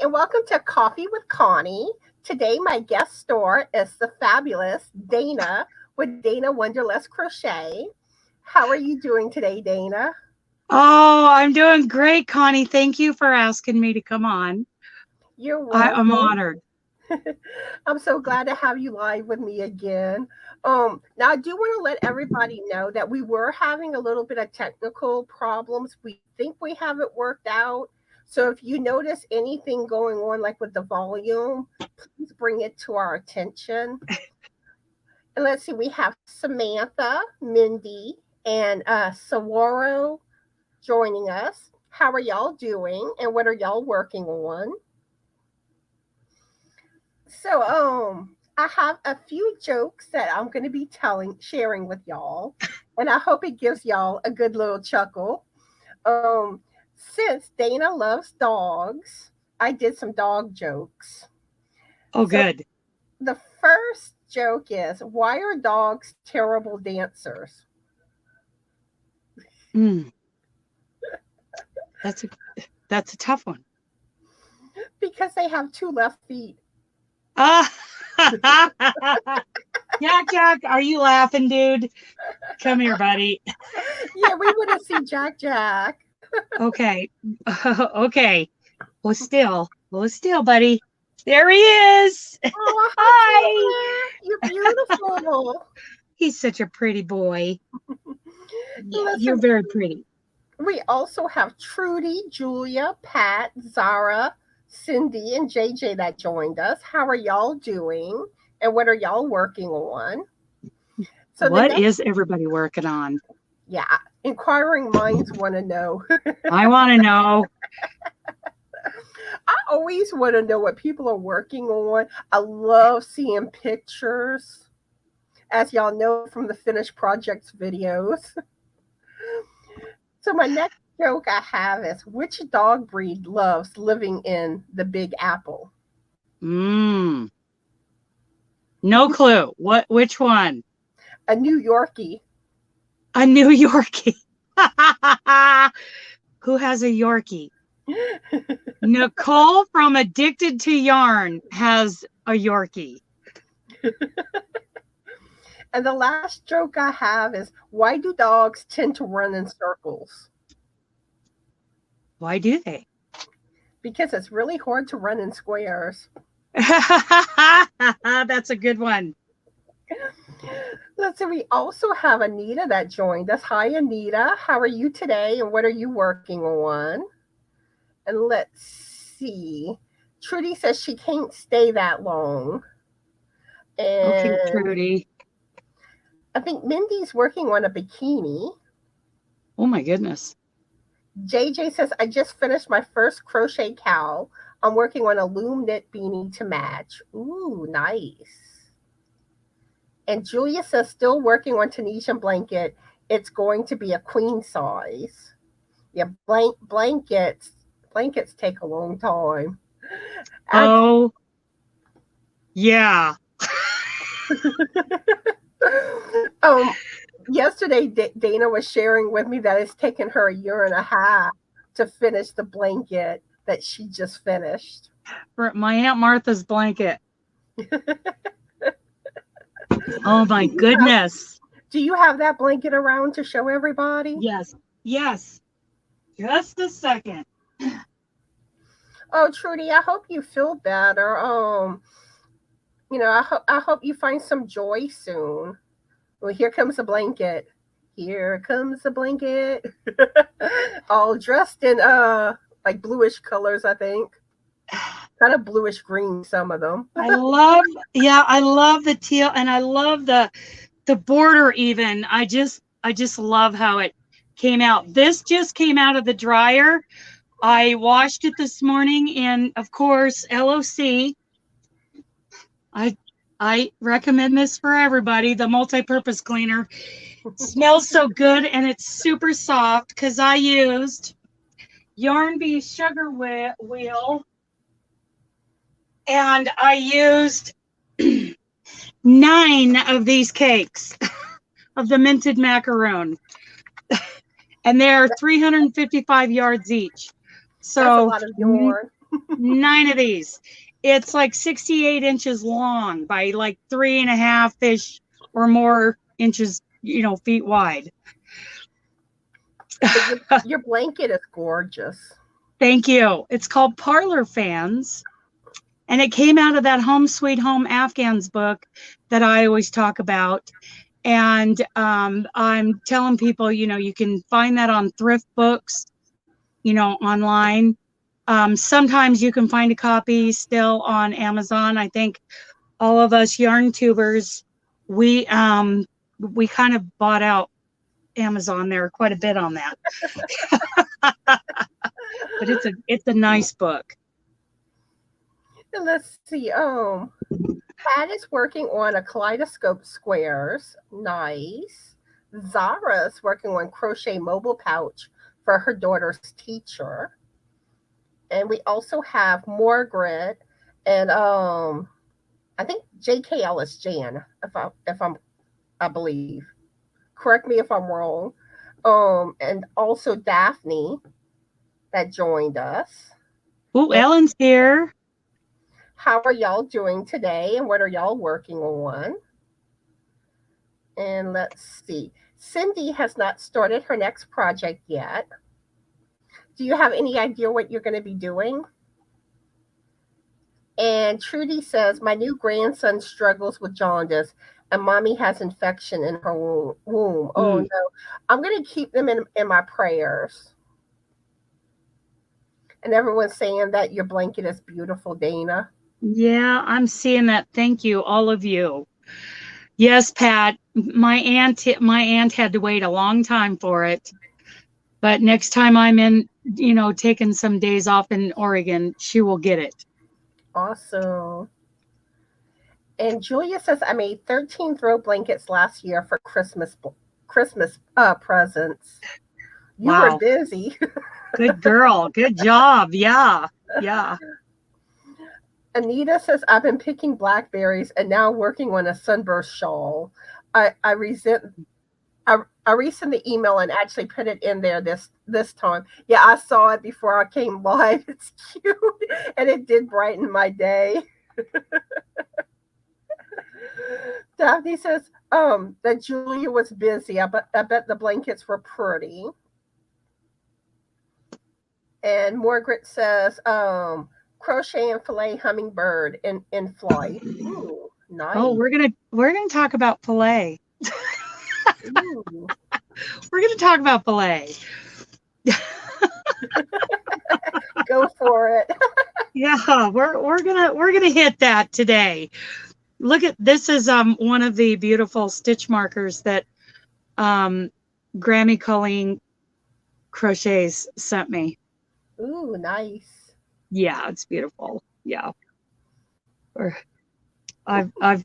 and welcome to Coffee with Connie. Today, my guest star is the fabulous Dana with Dana Wanderlust Crochet. How are you doing today, Dana? Oh, I'm doing great, Connie. Thank you for asking me to come on. You're welcome. I'm honored. I'm so glad to have you live with me again. Now I do want to let everybody know that we were having a little bit of technical problems. We think we have it worked out. So if you notice anything going on, like with the volume, please bring it to our attention. And let's see, we have Samantha, Mindy, and Sawaro joining us. How are y'all doing? And what are y'all working on? So, I have a few jokes that I'm going to be sharing with y'all, and I hope it gives y'all a good little chuckle. Since Dana loves dogs, I did some dog jokes. Oh, good. The first joke is, why are dogs terrible dancers? That's a tough one. Because they have two left feet. Jack, are you laughing, dude? Come here, buddy. Yeah, we want to see Jack. Okay. Okay. Well, still, buddy. There he is. Oh, hi. You're beautiful. He's such a pretty boy. Yeah, you're very pretty. We also have Trudy, Julia, Pat, Zara, Cindy, and JJ that joined us. How are y'all doing? And what are y'all working on? So what is everybody working on? Yeah, inquiring minds want to know. I want to know. I always want to know what people are working on. I love seeing pictures, as y'all know from the finished projects videos. So my next joke I have is, which dog breed loves living in the Big Apple? No clue. Which one? A New Yorkie. A New Yorkie. Who has a Yorkie? Nicole from Addicted to Yarn has a Yorkie. And the last joke I have is, why do dogs tend to run in circles? Why do they? Because it's really hard to run in squares. That's a good one. Let's see, we also have Anita that joined us. Hi, Anita. How are you today? And what are you working on? And let's see. Trudy says she can't stay that long. And okay, Trudy. I think Mindy's working on a bikini. Oh, my goodness. JJ says, I just finished my first crochet cowl. I'm working on a loom knit beanie to match. Ooh, nice. And Julia says, still working on Tunisian blanket. It's going to be a queen size. Yeah, blankets take a long time. Oh, yeah. Yesterday, Dana was sharing with me that it's taken her a year and a half to finish the blanket that she just finished. For my Aunt Martha's blanket. Oh, my goodness. Do you have that blanket around to show everybody? Yes. Just a second. Oh, Trudy, I hope you feel better. I hope you find some joy soon. Well, here comes the blanket. Here comes the blanket. All dressed in like bluish colors, I think. Kind of bluish green, some of them. I love the teal, and I love the border even. I just love how it came out. This just came out of the dryer. I washed it this morning in, of course, LOC. I recommend this for everybody, the multi-purpose cleaner. It smells so good, and it's super soft because I used Yarn Bee sugar wheel, and I used 9 of these cakes of the minted macaroon, and they're 355 yards each. So that's a lot of yarn. 9 of these. It's like 68 inches long by like 3.5-ish or more inches, feet wide. Your blanket is gorgeous. Thank you. It's called Parlor Fans. And it came out of that Home Sweet Home Afghans book that I always talk about. And I'm telling people, you can find that on thrift books, online. Sometimes you can find a copy still on Amazon. I think all of us yarn tubers, we kind of bought out Amazon there quite a bit on that. But it's a nice book. Let's see. Pat is working on a kaleidoscope squares. Nice. Zara's working on crochet mobile pouch for her daughter's teacher. And we also have Margaret and I think JKL is Jan, I believe. Correct me if I'm wrong. And also Daphne that joined us. Oh, Ellen's here. How are y'all doing today, and what are y'all working on? And let's see. Cindy has not started her next project yet. Do you have any idea what you're going to be doing? And Trudy says, my new grandson struggles with jaundice, and mommy has infection in her womb. Oh, no. I'm going to keep them in my prayers. And everyone's saying that your blanket is beautiful, Dana. Yeah, I'm seeing that. Thank you, all of you. Yes, Pat, my aunt had to wait a long time for it. But next time I'm in, taking some days off in Oregon, she will get it. Awesome. And Julia says, I made 13 throw blankets last year for Christmas presents. You were busy. Good girl. Good job. Yeah. Yeah. Anita says, I've been picking blackberries and now working on a sunburst shawl. I resent the email and actually put it in there this time. Yeah, I saw it before I came live. It's cute. And it did brighten my day. Daphne says, that Julia was busy. I bet the blankets were pretty. And Margaret says, crochet and fillet hummingbird in flight. Ooh, nice. Oh, we're gonna talk about fillet. We're gonna talk about fillet. Go for it. Yeah, we're gonna hit that today. Look at this is one of the beautiful stitch markers that Grammy Colleen Crochets sent me. Ooh, nice. Yeah, it's beautiful. Yeah. I've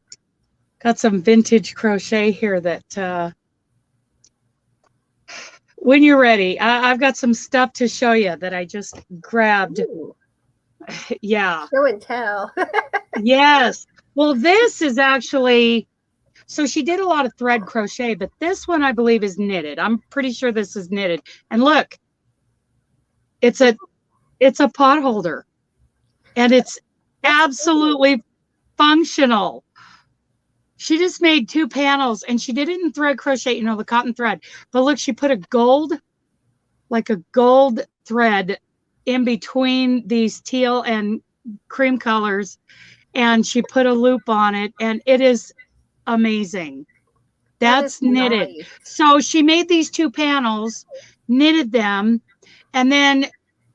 got some vintage crochet here that when you're ready, I've got some stuff to show you that I just grabbed. Ooh. Yeah. Show and tell. Yes. Well, this is actually, so she did a lot of thread crochet, but this one I believe is knitted. I'm pretty sure this is knitted. And look, it's a pot holder, and it's absolutely functional. She just made 2 panels, and she did it in thread crochet, the cotton thread. But look, she put a gold thread in between these teal and cream colors, and she put a loop on it, and it is amazing. That's knitted. Nice. So she made these 2 panels, knitted them, and then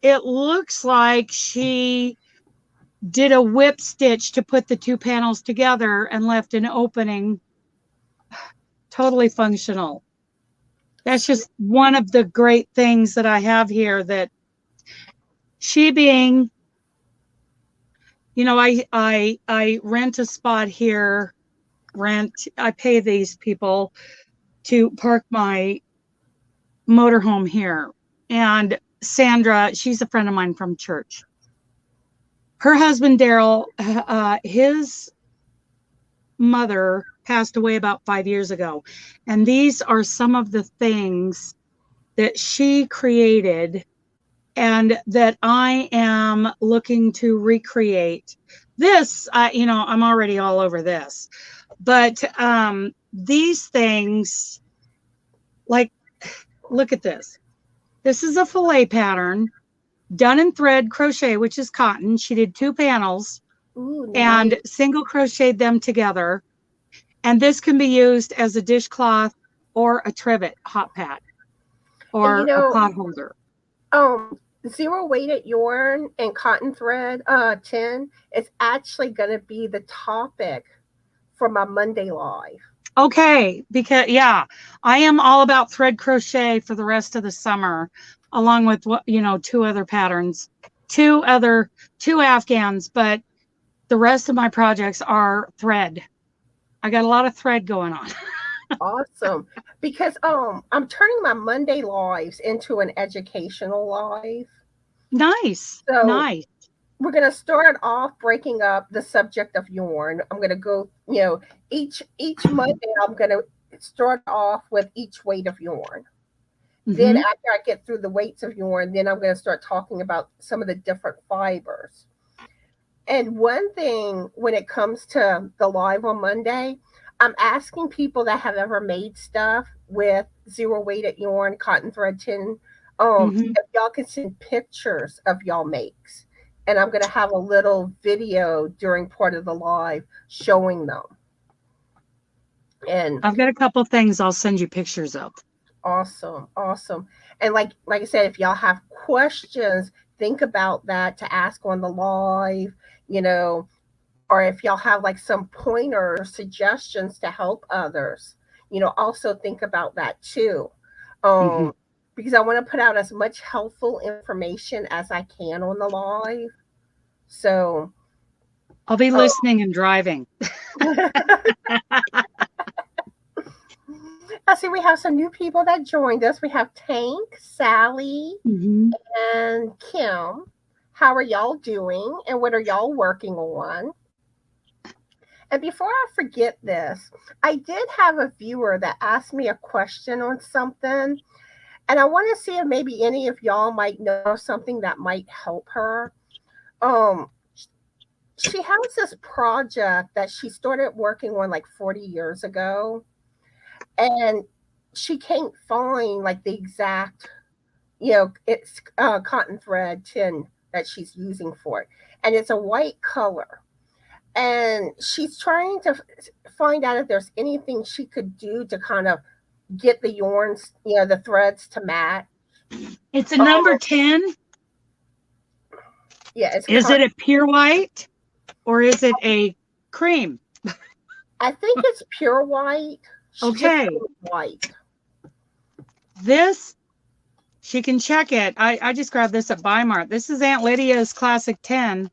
it looks like she did a whip stitch to put the 2 panels together and left an opening. Totally functional. That's just one of the great things that I have here, that she being, I rent a spot here, I pay these people to park my motorhome here. And Sandra, she's a friend of mine from church. Her husband, Daryl, his mother passed away about 5 years ago. And these are some of the things that she created and that I am looking to recreate. This, you know, I'm already all over this, but these things, like, look at this. This is a fillet pattern done in thread crochet, which is cotton. She did 2 panels. Ooh, And nice. single crocheted them together. And this can be used as a dishcloth or a trivet hot pad And you or a know, pot holder. zero weighted yarn and cotton thread tin is actually going to be the topic for my Monday live. Okay, because yeah, I am all about thread crochet for the rest of the summer, along with what, you know, 2 other patterns, 2 Afghans, but the rest of my projects are thread. I got a lot of thread going on. Awesome. Because I'm turning my Monday lives into an educational live. Nice, So nice. we're going to start off breaking up the subject of yarn. I'm going to go, you know, each Monday I'm going to start off with each weight of yarn. Then after I get through the weights of yarn, then I'm going to start talking about some of the different fibers. And one thing when it comes to the live on Monday, I'm asking people that have ever made stuff with zero weighted yarn, cotton thread tin, if y'all can send pictures of y'all makes. And I'm going to have a little video during part of the live showing them. And I've got a couple things I'll send you pictures of. awesome, awesome. And like I said, if y'all have questions, think about that to ask on the live, you know, or if y'all have like some pointers, suggestions to help others, you know, also think about that too. Because I want to put out as much helpful information as I can on the live. So I'll be listening and driving. I see we have some new people that joined us. We have Tank, Sally, and Kim. How are y'all doing? And what are y'all working on? And before I forget this, I did have a viewer that asked me a question on something. And I want to see if maybe any of y'all might know something that might help her. She has this project that she started working on like 40 years ago. And she can't find like the exact, you know, it's cotton thread tin that she's using for it. And it's a white color. And she's trying to find out if there's anything she could do to kind of get the yarns, you know, the threads to match. It's a number 10. Yeah. Is it a pure white or is it a cream? I think it's pure white. Okay. White. This, she can check it. I just grabbed this at Bimart. This is Aunt Lydia's Classic 10.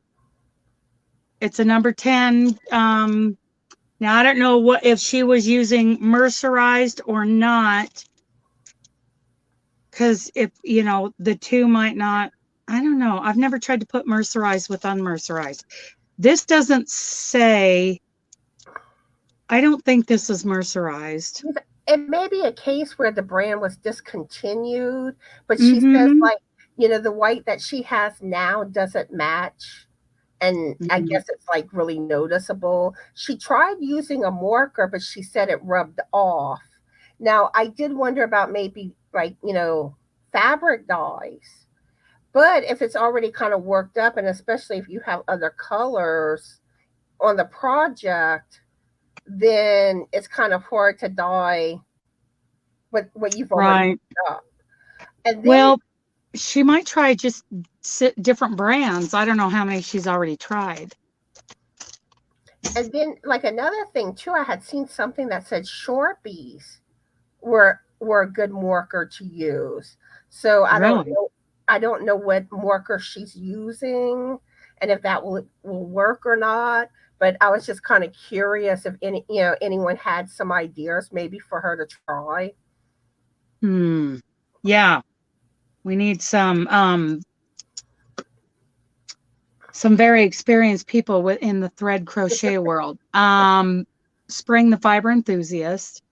It's a number 10. Now, I don't know if she was using mercerized or not. Because if, you know, the 2 might not, I don't know. I've never tried to put mercerized with unmercerized. This doesn't say, I don't think this is mercerized. It may be a case where the brand was discontinued, but she says, like, you know, the white that she has now doesn't match. And I guess it's like really noticeable. She tried using a marker, but she said it rubbed off. Now, I did wonder about maybe like, you know, fabric dyes. But if it's already kind of worked up, and especially if you have other colors on the project, then it's kind of hard to dye what you've already up. And then, well, she might try just different brands. I don't know how many she's already tried. And then, like another thing too, I had seen something that said Sharpies were a good marker to use. So I don't know what marker she's using and if that will work or not. But I was just kind of curious if anyone had some ideas maybe for her to try. Yeah. We need some very experienced people in the thread crochet world. Spring the Fiber Enthusiast.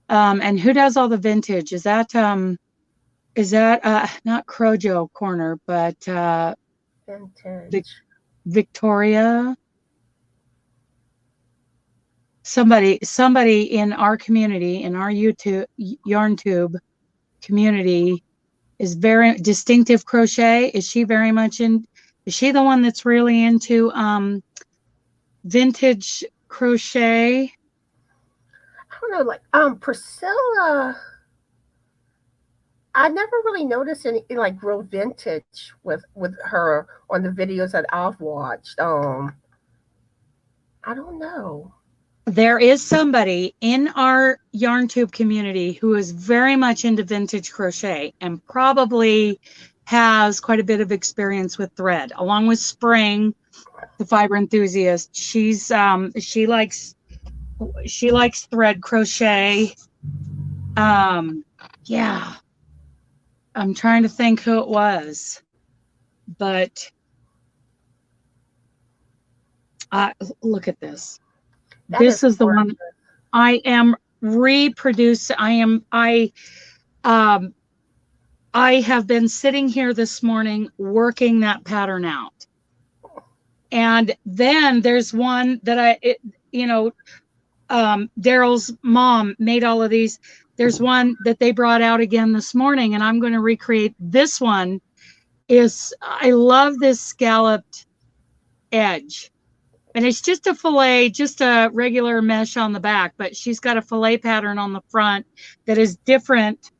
And who does all the vintage? Is that is that not Crojo Corner, but Vintage. Victoria? Somebody in our community, in our YouTube YarnTube community, is very Distinctive Crochet. Is she very much in? Is she the one that's really into vintage crochet? I don't know, like Priscilla. I never really noticed any like real vintage with her on the videos that I've watched. I don't know. There is somebody in our YarnTube community who is very much into vintage crochet and probably has quite a bit of experience with thread, along with Spring, the fiber enthusiast. She likes thread crochet. Yeah, I'm trying to think who it was, but look at this. This is the one I am reproducing. I have been sitting here this morning working that pattern out. And then there's one that Daryl's mom made all of these. There's one that they brought out again this morning, and I'm going to recreate this one. I love this scalloped edge. And it's just a fillet, just a regular mesh on the back, but she's got a fillet pattern on the front that is different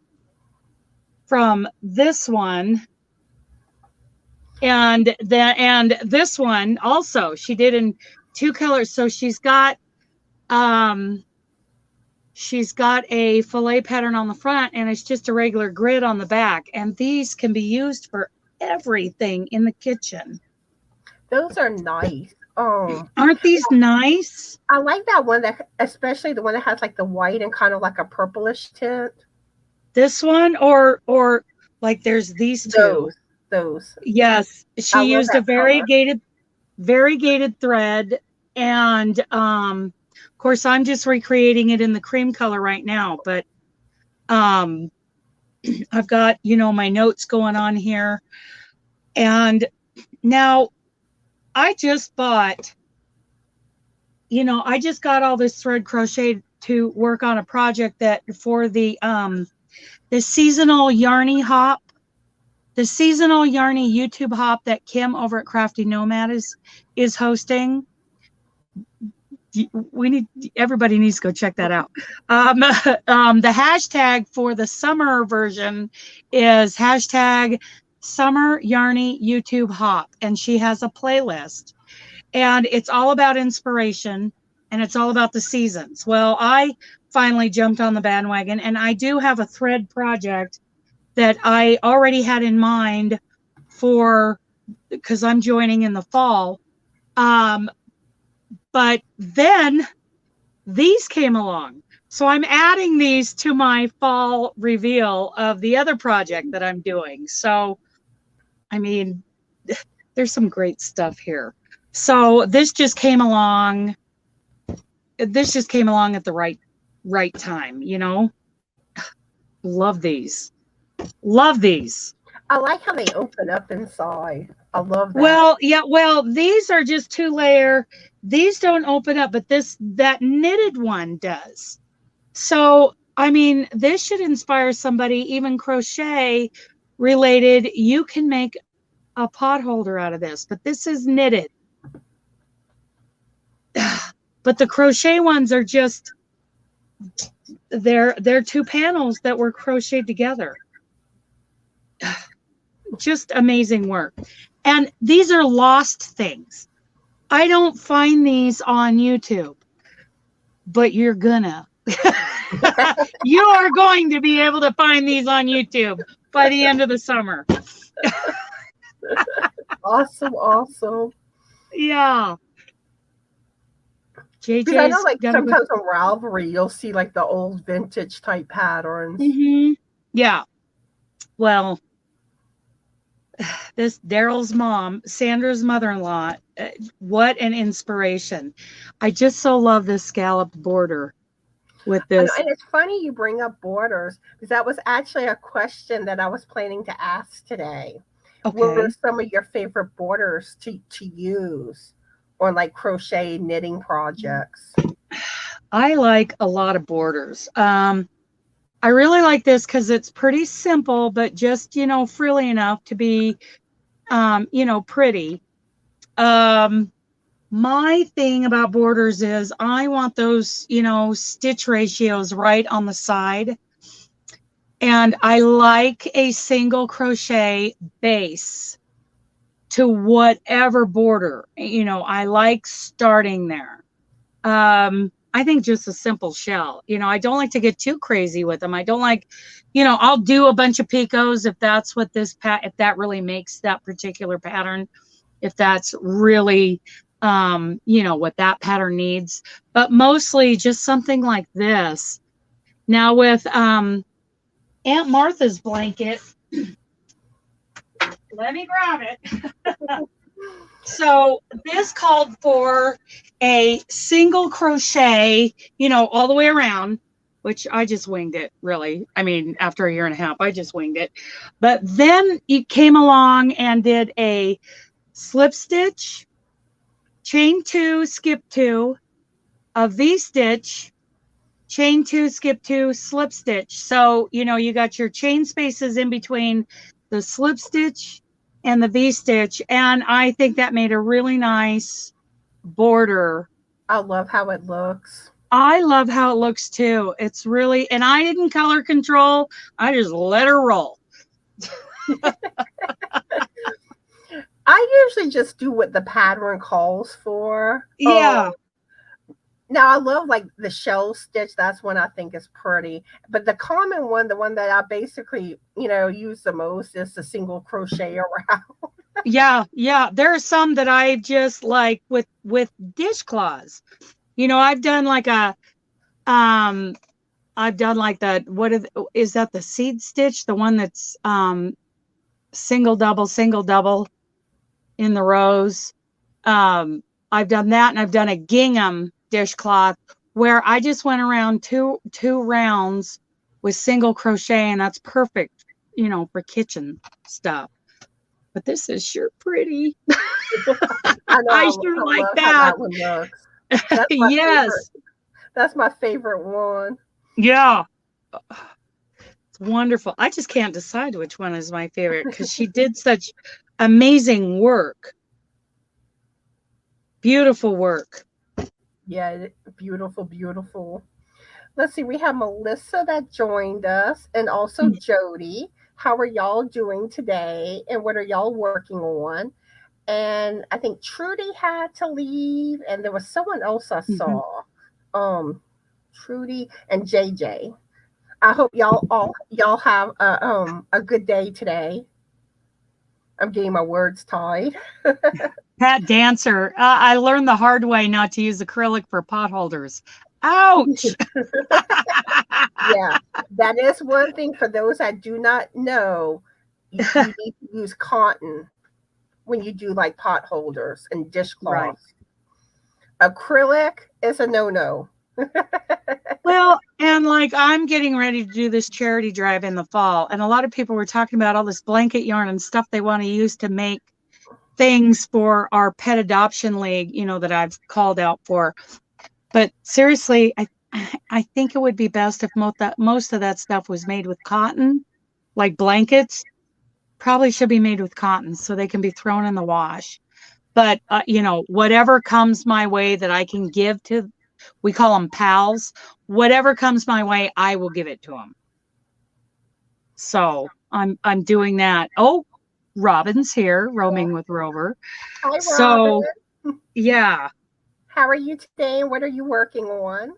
from this one. And this one also, she did in 2 colors. So she's got a fillet pattern on the front, and it's just a regular grid on the back. And these can be used for everything in the kitchen. Those are nice. Aren't these nice? I like that one, that especially the one that has like the white and kind of like a purplish tint. This one, or like there's these two. Those. Yes, she used a variegated thread, and of course I'm just recreating it in the cream color right now. But I've got my notes going on here, and now. I just bought, I just got all this thread crochet to work on a project that for the seasonal yarny hop, the seasonal yarny YouTube hop that Kim over at Crafty Nomad is hosting. Everybody needs to go check that out. The hashtag for the summer version is hashtag Summer Yarny YouTube Hop, and she has a playlist, and it's all about inspiration, and it's all about the seasons. Well, I finally jumped on the bandwagon, and I do have a thread project that I already had in mind because I'm joining in the fall. But then these came along. So I'm adding these to my fall reveal of the other project that I'm doing. So I mean, there's some great stuff here. So this just came along. This just came along at the right time, Love these. Love these. I like how they open up inside. I love that. Well, yeah. Well, these are just 2-layer. These don't open up, but that knitted one does. So, I mean, this should inspire somebody, even crochet related. You can make a pot holder out of this, but this is knitted. But the crochet ones are just they're 2 panels that were crocheted together. Just amazing work. And these are lost things. I don't find these on YouTube, but you're gonna. You are going to be able to find these on YouTube by the end of the summer. Awesome. Yeah. JJ, I know, like sometimes on Ravelry, you'll see like the old vintage type patterns. Mm-hmm. Yeah. Well, this Daryl's mom, Sandra's mother-in-law, what an inspiration. I just so love this scalloped border. with And this. it's funny you bring up borders because that was actually a question that I was planning to ask today. What are Okay. some of your favorite borders to use on like crochet knitting projects? I like a lot of borders. I really like this because it's pretty simple, but just, frilly enough to be, pretty. Um, my thing about borders is I want those, stitch ratios right on the side. And I like a single crochet base to whatever border. I like starting there. I think just a simple shell. I don't like to get too crazy with them. I don't like, I'll do a bunch of picots if that's what if that really makes that particular pattern, if that's really, what that pattern needs. But mostly just something like this. Now with Aunt Martha's blanket, let me grab it. So this called for a single crochet, all the way around, which I just winged it, really. I mean, after a year and a half, I just winged it. But then it came along and did a slip stitch, chain 2, skip 2, a V-stitch, chain 2, skip 2, slip stitch. So, you got your chain spaces in between the slip stitch and the V-stitch. And I think that made a really nice border. I love how it looks. I love how it looks too. It's really, and I didn't color control. I just let her roll. I usually just do what the pattern calls for. Yeah. Now I love like the shell stitch. That's one I think is pretty. But the common one, the one that I basically, use the most is the single crochet around. Yeah. Yeah. There are some that I just like with dishcloths. I've done like is that the seed stitch? The one that's single double in the rows. I've done that, and I've done a gingham dishcloth where I just went around two rounds with single crochet, and that's perfect, for kitchen stuff. But this is sure pretty. I know. I I sure like love how that. that one looks. That's my Yes. favorite. That's my favorite one. Yeah. It's wonderful. I just can't decide which one is my favorite because she did such amazing work. Beautiful work. Yeah, beautiful, beautiful. Let's see. We have Melissa that joined us, and also Jody. How are y'all doing today? And what are y'all working on? And I think Trudy had to leave, and there was someone else I Mhm. saw. Trudy and JJ. I hope y'all have a good day today. I'm getting my words tied. Pat Dancer. I learned the hard way not to use acrylic for pot holders. Ouch. Yeah, that is one thing for those that do not know. You need to use cotton when you do like pot holders and Right. dishcloths. Acrylic is a no-no. Well, and like I'm getting ready to do this charity drive in the fall, and a lot of people were talking about all this blanket yarn and stuff they want to use to make things for our pet adoption league, that I've called out for. But seriously, I think it would be best if most of that stuff was made with cotton, like blankets. Probably should be made with cotton so they can be thrown in the wash. But whatever comes my way that I can give to, we call them pals. Whatever comes my way, I will give it to them. So I'm doing that. Oh, Robin's here, roaming with Rover. Hi, Robin. So yeah. How are you today, and what are you working on?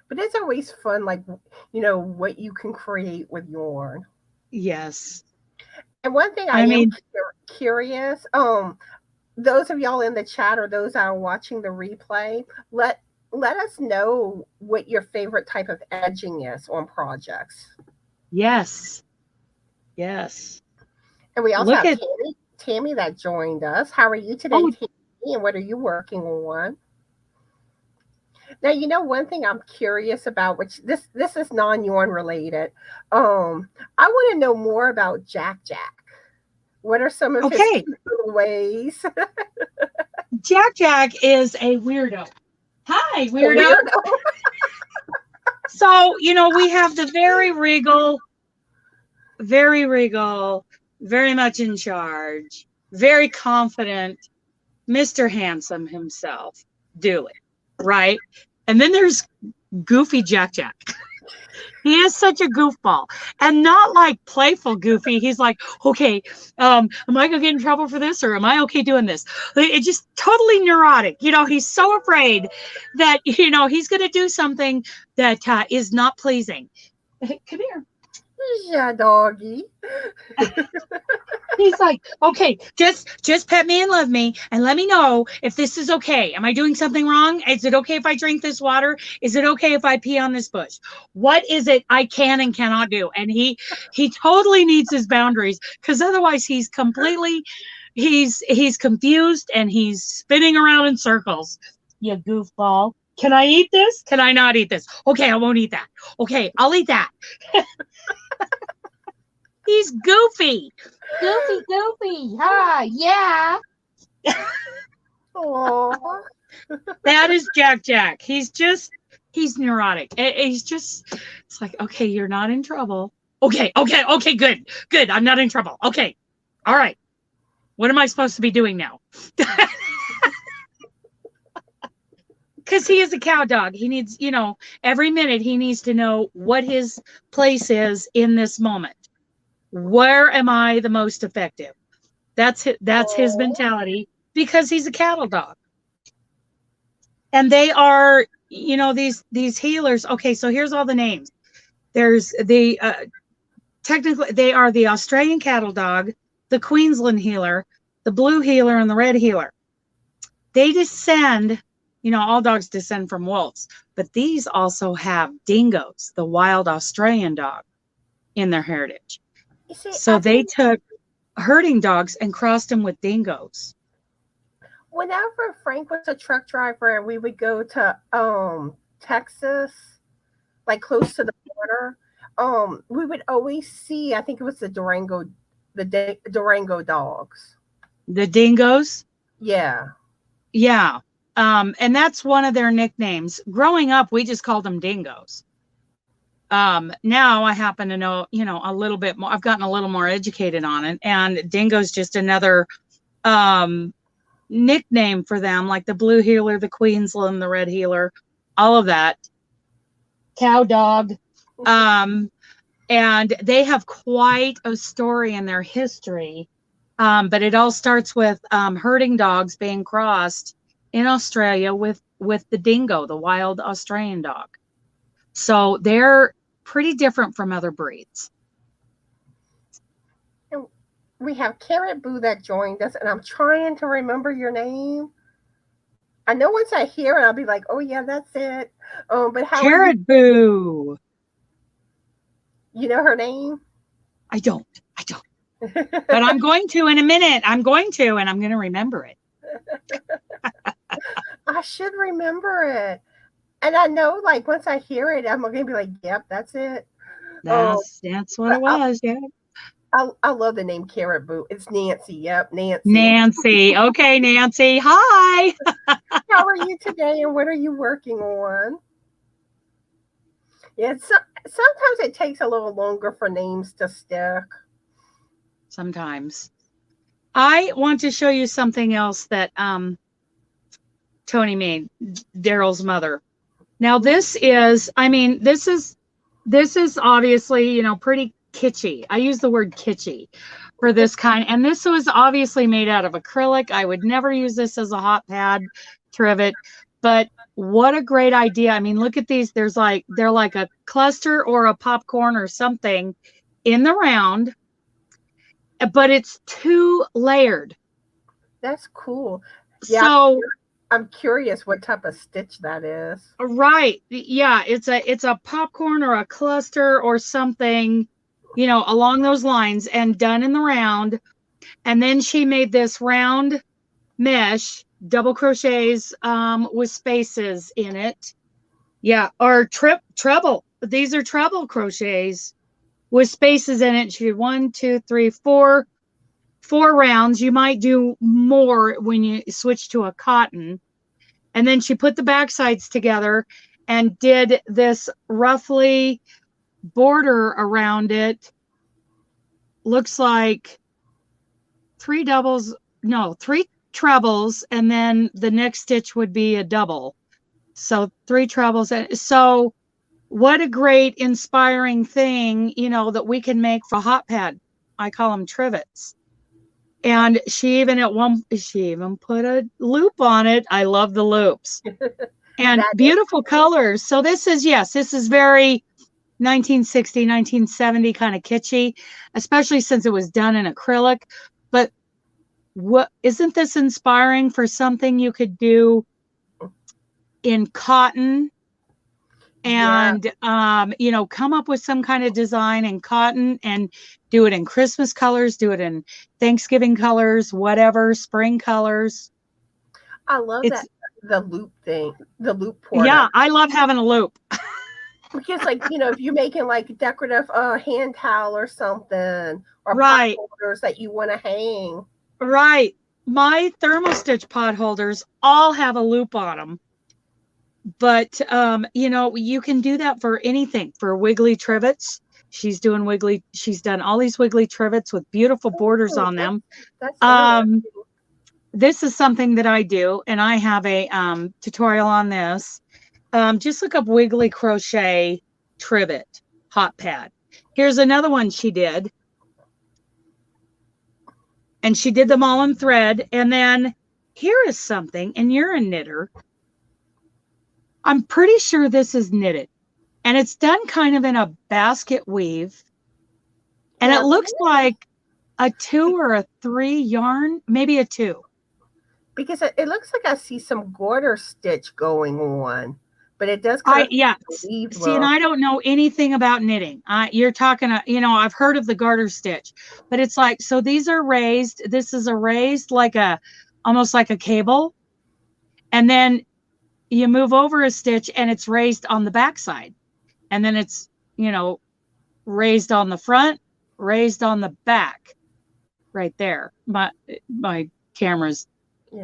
But it's always fun, like what you can create with yarn. Yes. And one thing I I am mean, curious, those of y'all in the chat or those that are watching the replay, let us know what your favorite type of edging is on projects. yes. Yes. And we also Look have at Tammy that joined us. How are you today, oh Tammy? And what are you working on? Now, you know, one thing I'm curious about, which this is non-yarn related. I want to know more about Jack Jack. What are some of his Okay, cute little ways? Jack Jack is a weirdo. Hi, A weirdo. weirdo. So, we have the very regal, very much in charge, very confident Mr. Handsome himself, Dooley, right? And then there's goofy Jack Jack. He is such a goofball, and not like playful goofy. He's like, okay, am I gonna get in trouble for this, or am I okay doing this? It's just totally neurotic. He's so afraid that he's gonna do something that is not pleasing. Come here. Yeah, doggy. He's like, okay, just pet me and love me and let me know if this is okay. Am I doing something wrong? Is it okay if I drink this water? Is it okay if I pee on this bush? What is it I can and cannot do? And he totally needs his boundaries, because otherwise he's confused and he's spinning around in circles. You goofball. Can I eat this? Can I not eat this? Okay, I won't eat that. Okay, I'll eat that. He's goofy. Goofy. Ha, yeah. Aww. That is Jack Jack. He's neurotic. It's like, okay, you're not in trouble. Okay, good. I'm not in trouble. Okay. All right. What am I supposed to be doing now? Because he is a cow dog. He needs, every minute he needs to know what his place is in this moment. Where am I the most effective? That's his mentality, because he's a cattle dog. And they are, these healers. Okay, so here's all the names. There's the technically they are the Australian cattle dog, the Queensland healer, the blue healer, and the red healer. They descend, all dogs descend from wolves, but these also have dingoes, the wild Australian dog, in their heritage. See, so they took herding dogs and crossed them with dingoes. Whenever Frank was a truck driver and we would go to Texas, like close to the border, we would always see, I think it was the Durango dogs. The dingoes? Yeah. Yeah. And that's one of their nicknames. Growing up, we just called them dingoes. Now I happen to know, a little bit more. I've gotten a little more educated on it, and dingo's just another nickname for them, like the blue healer, the Queensland, the red healer, all of that. Cow dog. And they have quite a story in their history. But it all starts with herding dogs being crossed in Australia with the dingo, the wild Australian dog. So they're pretty different from other breeds. And we have Carrot Boo that joined us, and I'm trying to remember your name. I know once I hear it, I'll be like, oh yeah, that's it. But how Carrot Boo. You know her name? I don't. But I'm going to in a minute. And I'm going to remember it. I should remember it. And I know, like, once I hear it, I'm going to be like, yep, that's it. That's what it was, yeah. I love the name Carrot Boo. It's Nancy. Yep, Nancy. Nancy. Okay, Nancy. Hi. How are you today, and what are you working on? Yeah, sometimes it takes a little longer for names to stick. Sometimes. I want to show you something else that Tony made, Daryl's mother. Now this is obviously, pretty kitschy. I use the word kitschy for this kind. And this was obviously made out of acrylic. I would never use this as a hot pad trivet, but what a great idea. I mean, look at these. They're like a cluster or a popcorn or something in the round, but it's 2 layered. That's cool. Yeah. So I'm curious what type of stitch that is. Right. Yeah. It's a popcorn or a cluster or something, along those lines, and done in the round. And then she made this round mesh, double crochets with spaces in it. Yeah, or treble. These are treble crochets with spaces in it. You do 1, 2, 3, 4, 4 rounds. You might do more when you switch to a cotton. And then she put the back sides together and did this roughly border around it. Looks like 3 doubles, no, 3 trebles, and then the next stitch would be a double. So 3 trebles. So what a great inspiring thing, that we can make for a hot pad. I call them trivets. And she even put a loop on it. I love the loops. And beautiful colors. So this is very 1960, 1970 kind of kitschy, especially since it was done in acrylic. But what isn't this inspiring for something you could do in cotton and come up with some kind of design in cotton and do it in Christmas colors, do it in Thanksgiving colors, whatever, spring colors. I love that, the loop thing, the loop portal. Yeah, I love having a loop. Because, like, if you're making like decorative hand towel or something, or right, pot holders that you want to hang. Right. My thermal stitch pot holders all have a loop on them. But, you can do that for anything, for wiggly trivets. She's done all these wiggly trivets with beautiful borders on them. That's this is something that I do, and I have a tutorial on this. Just look up wiggly crochet trivet hot pad. Here's another one she did. And she did them all in thread. And then here is something, and you're a knitter. I'm pretty sure this is knitted. And it's done kind of in a basket weave. And it looks like a 2 or a 3 yarn, maybe a 2. Because it looks like I see some garter stitch going on. But it does see, and I don't know anything about knitting. You're talking, I've heard of the garter stitch, but it's like, so these are raised. This is a raised almost like a cable. And then you move over a stitch and it's raised on the back side. And then it's, raised on the front, raised on the back right there. My camera's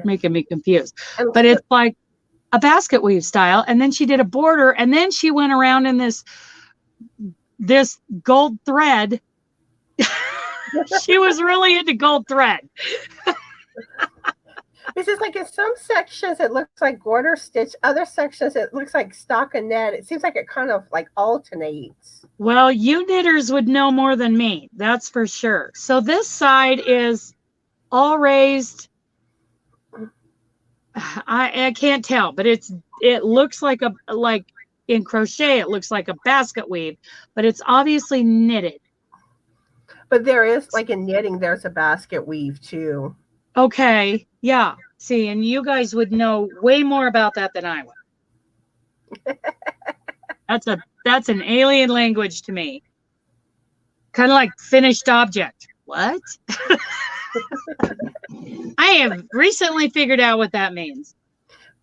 making me confused, but it's like a basket weave style. And then she did a border, and then she went around in this gold thread. She was really into gold thread. This is like in some sections it looks like garter stitch, other sections it looks like stockinette. It seems like it kind of like alternates. Well, you knitters would know more than me, that's for sure. So this side is all raised. I can't tell, but it looks like in crochet it looks like a basket weave, but it's obviously knitted. But there is, like in knitting, there's a basket weave too. Okay, yeah. See, and you guys would know way more about that than I would. That's an alien language to me. Kind of like finished object. What? I have recently figured out what that means.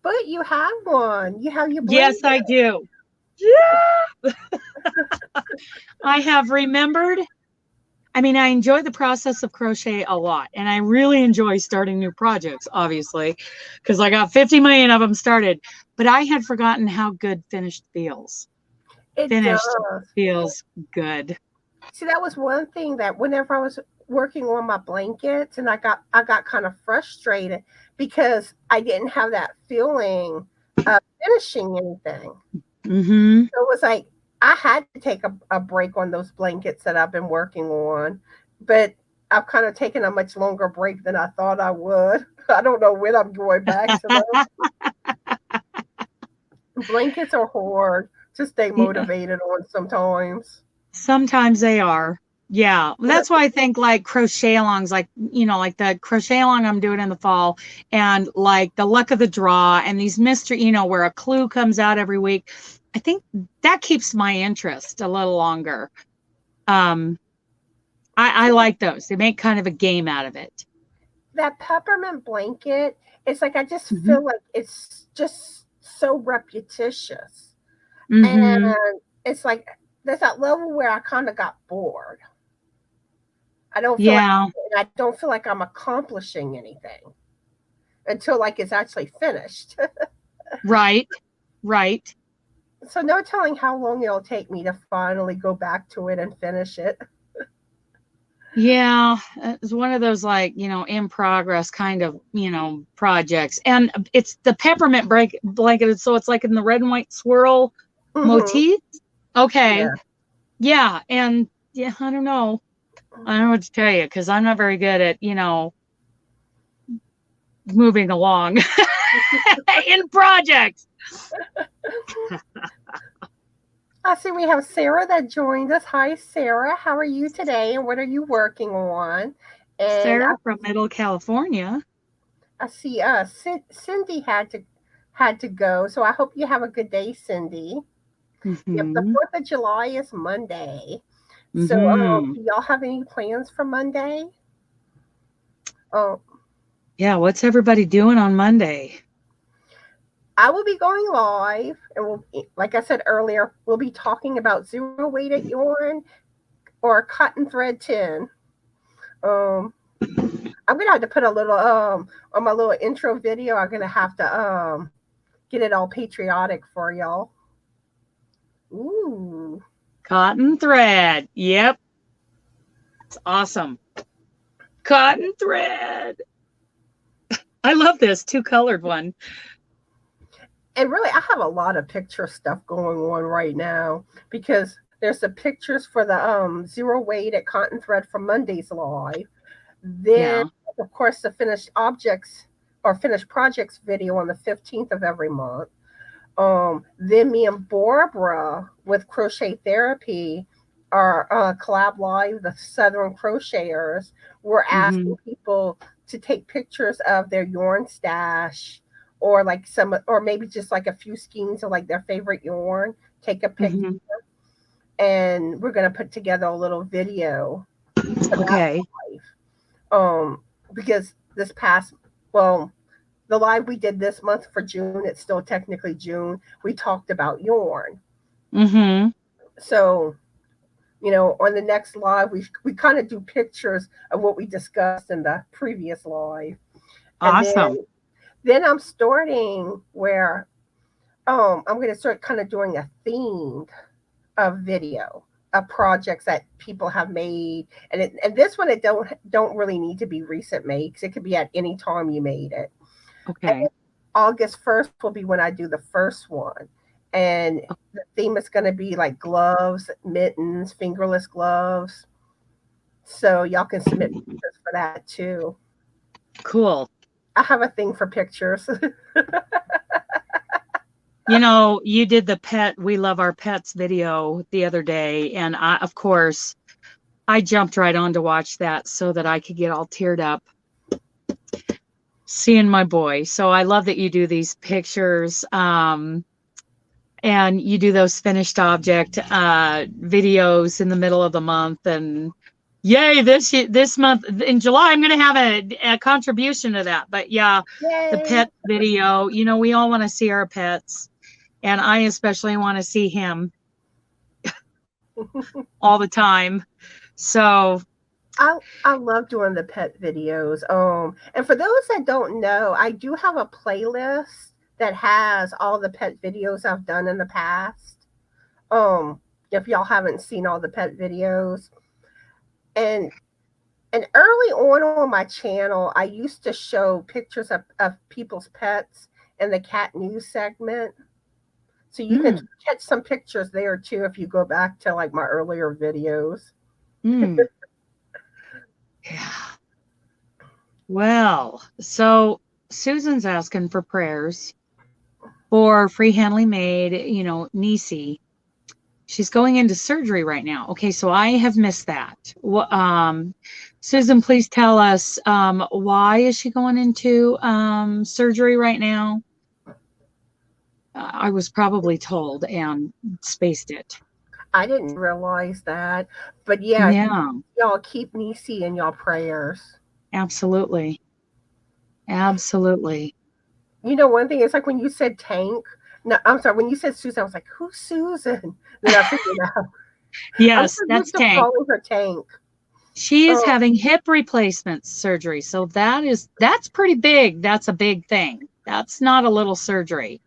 But you have one. You have your blanket. Yes, I do. Yeah. I have remembered. I mean, I enjoy the process of crochet a lot, and I really enjoy starting new projects, obviously, because I got 50 million of them started. But I had forgotten how good finished feels. Finished feels good. See, that was one thing that whenever I was working on my blankets, and I got kind of frustrated because I didn't have that feeling of finishing anything. Mm-hmm. So it was like I had to take a break on those blankets that I've been working on, but I've kind of taken a much longer break than I thought I would. I don't know when I'm going back to those. Blankets are hard to stay motivated on sometimes. Sometimes they are. Yeah, that's why I think like crochet alongs, like the crochet along I'm doing in the fall, and like the luck of the draw, and these mystery, where a clue comes out every week. I think that keeps my interest a little longer. I like those. They make kind of a game out of it. That peppermint blanket, it's like I just feel like it's just so repetitious. Mm-hmm. And it's like there's that level where I kind of got bored. I don't feel like Yeah. I don't feel like I'm accomplishing anything until like it's actually finished. Right. Right. So no telling how long it'll take me to finally go back to it and finish it. Yeah, it's one of those like, in progress kind of, projects. And it's the peppermint blanket, so it's like in the red and white swirl Hmm. motif. Okay. Yeah. Yeah, and yeah, I don't know. I don't know what to tell you because I'm not very good at, moving along in projects. I see we have Sarah that joined us. Hi, Sarah. How are you today? And what are you working on? And Sarah from Middle California. I see Cindy had to go. So I hope you have a good day, Cindy. Yep, the Mm-hmm. 4th of July is Monday. So Mm-hmm. do y'all have any plans for Monday? Oh, Yeah, what's everybody doing on Monday? I will be going live, and like I said earlier, we'll be talking about zero weighted yarn or cotton thread tin. Um, I'm gonna have to put a little on my little intro video. I'm gonna have to get it all patriotic for y'all. Ooh, Cotton thread. Yep. It's awesome. Cotton thread. I love this two-colored one. and really, I have a lot of picture stuff going on right now because there's the pictures for the zero weighted cotton thread from Monday's live. Then, Yeah. of course, the finished objects or finished projects video on the 15th of every month. Then me and Barbara with Crochet Therapy, our collab live, the Southern Crocheters, were Mm-hmm. asking people to take pictures of their yarn stash or like some, or maybe just like a few skeins of like their favorite yarn. Take a picture, Mm-hmm. and we're gonna put together a little video for that Okay. live. Because this past, well, the live we did this month for June, it's still technically June, we talked about yarn. Mm-hmm. So, on the next live, we kind of do pictures of what we discussed in the previous live. And Awesome. then I'm starting where I'm going to start kind of doing a themed of video of projects that people have made, and this one it don't really need to be recent makes. It could be at any time you made it. Okay. August 1st will be when I do the first one. And the theme is going to be like gloves, mittens, fingerless gloves. So y'all can submit pictures for that too. Cool. I have a thing for pictures. You did the pet We Love Our Pets video the other day, and of course, I jumped right on to watch that so that I could get all teared up seeing my boy. So I love that you do these pictures, and you do those finished object videos in the middle of the month. And yay, this month in July, I'm going to have a contribution to that. But yeah, the Yay. pet video, we all want to see our pets. And I especially want to see him all the time. So I love doing the pet videos. And for those that don't know, I do have a playlist that has all the pet videos I've done in the past. If y'all haven't seen all the pet videos, and early on my channel, I used to show pictures of people's pets in the cat news segment. So you can catch some pictures there too if you go back to like my earlier videos. yeah. Well, so Susan's asking for prayers for Freehandly Made, Nisi. She's going into surgery right now. Okay, so I have missed that. Susan, please tell us, why is she going into surgery right now? I was probably told and spaced it. I didn't realize that. But yeah, Yeah, y'all keep Nisi in y'all prayers. absolutely. Absolutely. One thing is like when you said tank, No, I'm sorry. When you said Susan, I was like, "Who's Susan?" Then I figured out. I'm Yes, so that's used to Tank. calling her Tank. She is Oh, having hip replacement surgery. So that's pretty big. That's a big thing. That's not a little surgery.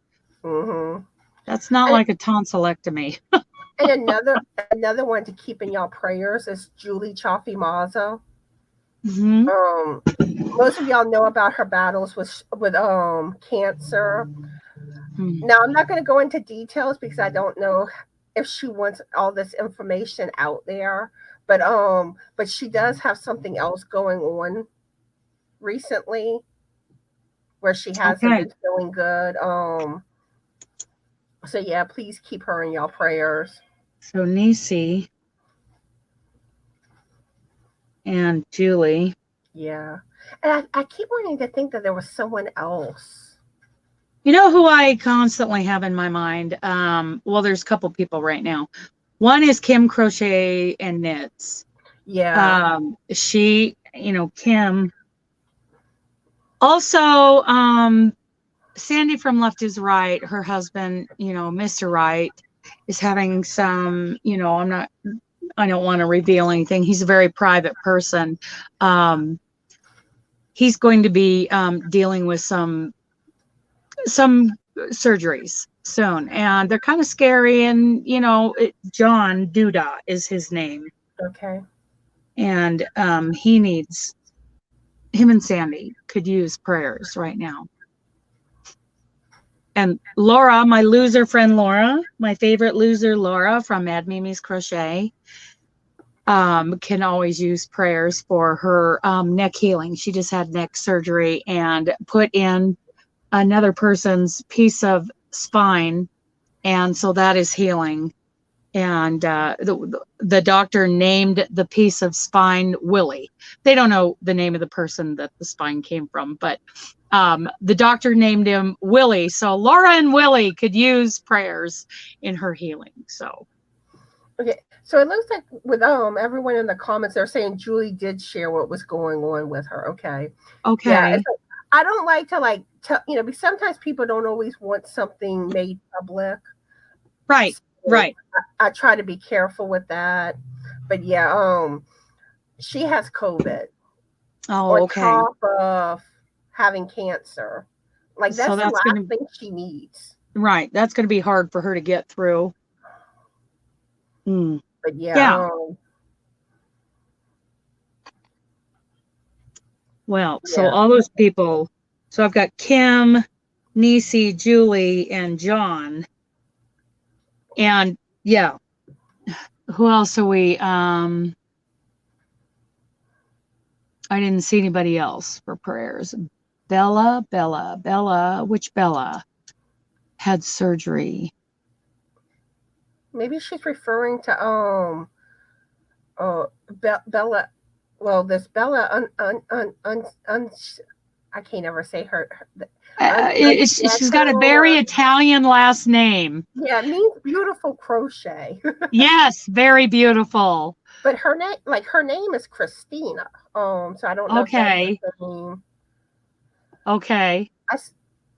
mm-hmm. That's not And, like a tonsillectomy. and another one to keep in y'all prayers is Julie Chaffee Mazza. Hmm. Um, most of y'all know about her battles with cancer. Now I'm not going to go into details because I don't know if she wants all this information out there. But she does have something else going on recently where she hasn't Okay. been feeling good. So yeah, please keep her in y'all prayers. So Nisi and Julie. Yeah. And I keep wanting to think that there was someone else. You know who I constantly have in my mind? Well, there's a couple people right now. One is Kim Crochet and Knits. Yeah. She, Kim. Also, Sandy from Left is Right, her husband, Mr. Right, is having some, I don't want to reveal anything. He's a very private person. He's going to be dealing with some surgeries soon, and they're kind of scary. And John Duda is his name, Okay. and he needs him and Sandy could use prayers right now. And Laura, my loser friend Laura, my favorite loser Laura from Mad Mimi's Crochet, can always use prayers for her neck healing. She just had neck surgery and put in another person's piece of spine, and so that is healing. And the doctor named the piece of spine Willie. They don't know the name of the person that the spine came from, but the doctor named him Willie. So Laura and Willie could use prayers in her healing. So Okay. So it looks like with everyone in the comments they're saying Julie did share what was going on with her. Okay. Yeah. okay, It's like, I don't like to like tell because sometimes people don't always want something made public. right, So right. I try to be careful with that. But yeah, she has COVID Oh, on okay. top of having cancer. Like So that's the that's last gonna thing she needs. right. That's gonna be hard for her to get through. Mm. But yeah, Yeah. Well, so yeah. all those people. So I've got Kim, Nisi, Julie, and John. And yeah, who else are we? I didn't see anybody else for prayers. Bella, which Bella had surgery? Maybe she's referring to Bella. Well, this Bella I can't ever say She's got a very or Italian last name. yeah, it means beautiful crochet. Yes, very beautiful. But her name is Christina. So I don't know if that's Okay, the name. okay.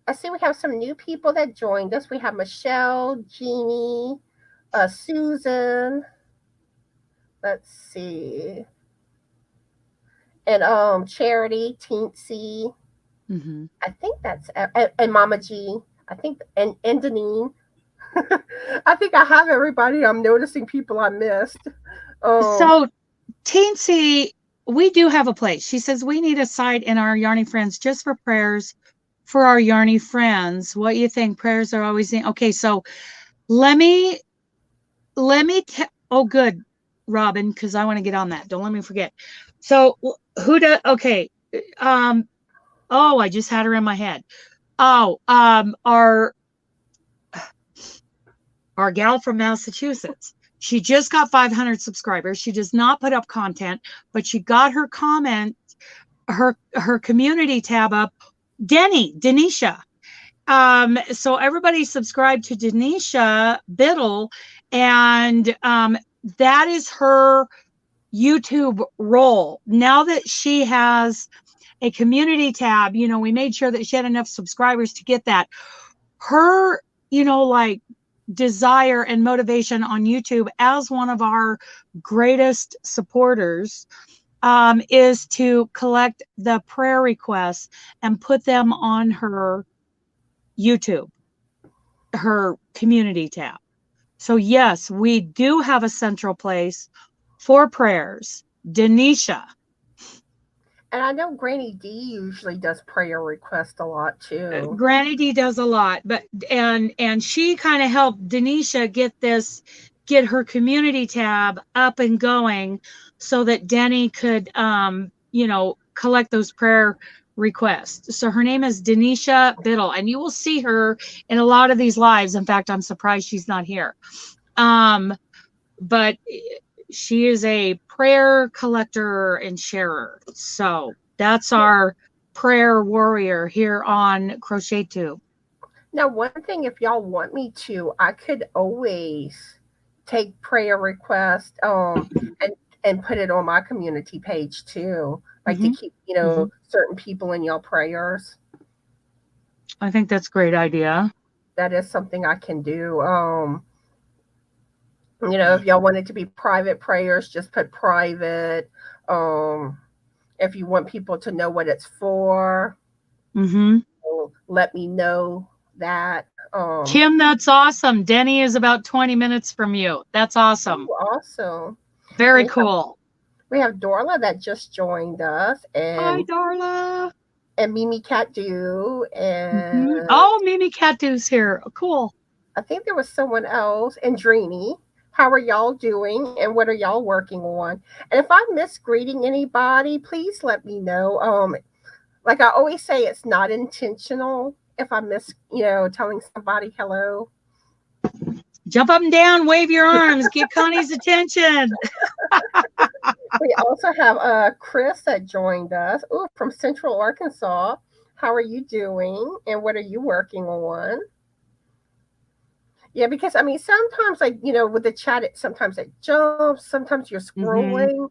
I see we have some new people that joined us. We have Michelle, Jeannie, Susan. Let's see. And Charity, Teensy. Mm-hmm. I think that's and Mama G. I think and Deneen. I think I have everybody. I'm noticing people I missed. So, Teensy, we do have a place. She says we need a site in our Yarny Friends just for prayers for our Yarny Friends. What you think? Prayers are always in. Okay, so let me oh, good, Robin, because I want to get on that. Don't let me forget. So who does? Okay, oh, I just had her in my head. Oh, our gal from Massachusetts. She just got 500 subscribers. She does not put up content, but she got her comment, her community tab up. Denisha. So everybody subscribe to Denisha Biddle, and that is her YouTube role. Now that she has a community tab, we made sure that she had enough subscribers to get that. Her like desire and motivation on YouTube as one of our greatest supporters, is to collect the prayer requests and put them on her YouTube, her community tab. So yes, we do have a central place for prayers. Denisha. And I know Granny D usually does prayer requests a lot too. Granny D does a lot, but and she kind of helped Denisha get her community tab up and going so that Denny could collect those prayer requests. So her name is Denisha Biddle, and you will see her in a lot of these lives. In fact, I'm surprised she's not here. But she is a prayer collector and sharer. So that's our prayer warrior here on Crochet Tube. Now, one thing, if y'all want me to, I could always take prayer requests and put it on my community page too, like to keep certain people in y'all prayers. I think that's a great idea. That is something I can do. If y'all want it to be private prayers, just put private. If you want people to know what it's for, let me know that. Kim, that's awesome. Denny is about 20 minutes from you. That's awesome. Awesome. Very cool. We have Dorla that just joined us. And hi, Dorla. And Mimi Catdo. And oh, Mimi Catdo's here. Cool. I think there was someone else. And Dreamy. How are y'all doing? And what are y'all working on? And if I miss greeting anybody, please let me know. Like I always say, it's not intentional. If I miss, telling somebody hello. Jump up and down, wave your arms, get Connie's attention. We also have Chris that joined us from Central Arkansas. How are you doing? And what are you working on? Yeah, because I mean, sometimes with the chat, sometimes it jumps, sometimes you're scrolling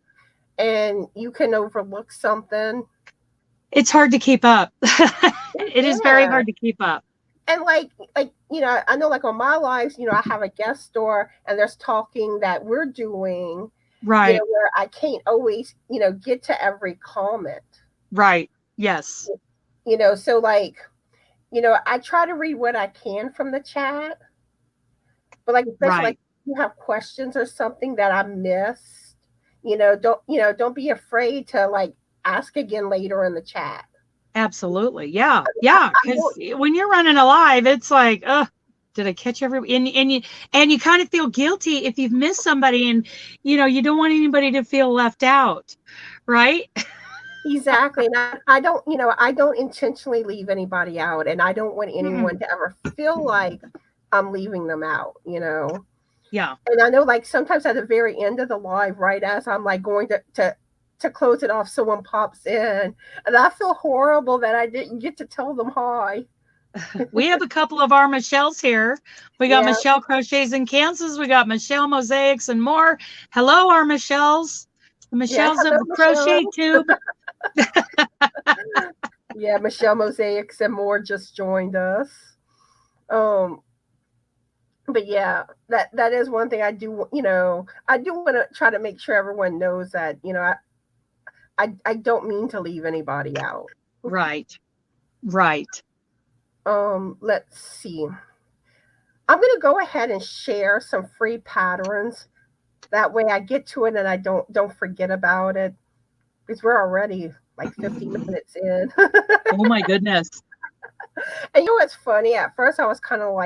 and you can overlook something. It's hard to keep up. It is very hard to keep up. And I know on my lives, I have a guest store and there's talking that we're doing, right? Where I can't always, get to every comment. Right. Yes. So I try to read what I can from the chat. But especially you have questions or something that I missed, don't be afraid to ask again later in the chat. Absolutely. Yeah. Yeah. Because when you're running a live, it's like, did I catch everybody? And you kind of feel guilty if you've missed somebody and, you don't want anybody to feel left out. Right. Exactly. And I don't intentionally leave anybody out, and I don't want anyone to ever feel like I'm leaving them out, Yeah. And I know sometimes at the very end of the live, right as I'm going to close it off, someone pops in and I feel horrible that I didn't get to tell them hi. We have a couple of our Michelles here. We got Michelle Crochets in Kansas. We got Michelle Mosaics and more. Hello, our Michelles. The Michelles of the Crochet Tube. Yeah, Michelle Mosaics and more just joined us. But yeah, that is one thing I do, I do want to try to make sure everyone knows that, I don't mean to leave anybody out. Right. Right. Let's see. I'm going to go ahead and share some free patterns. That way I get to it and I don't forget about it, because we're already 50 minutes in. Oh my goodness. And what's funny? At first I was kind of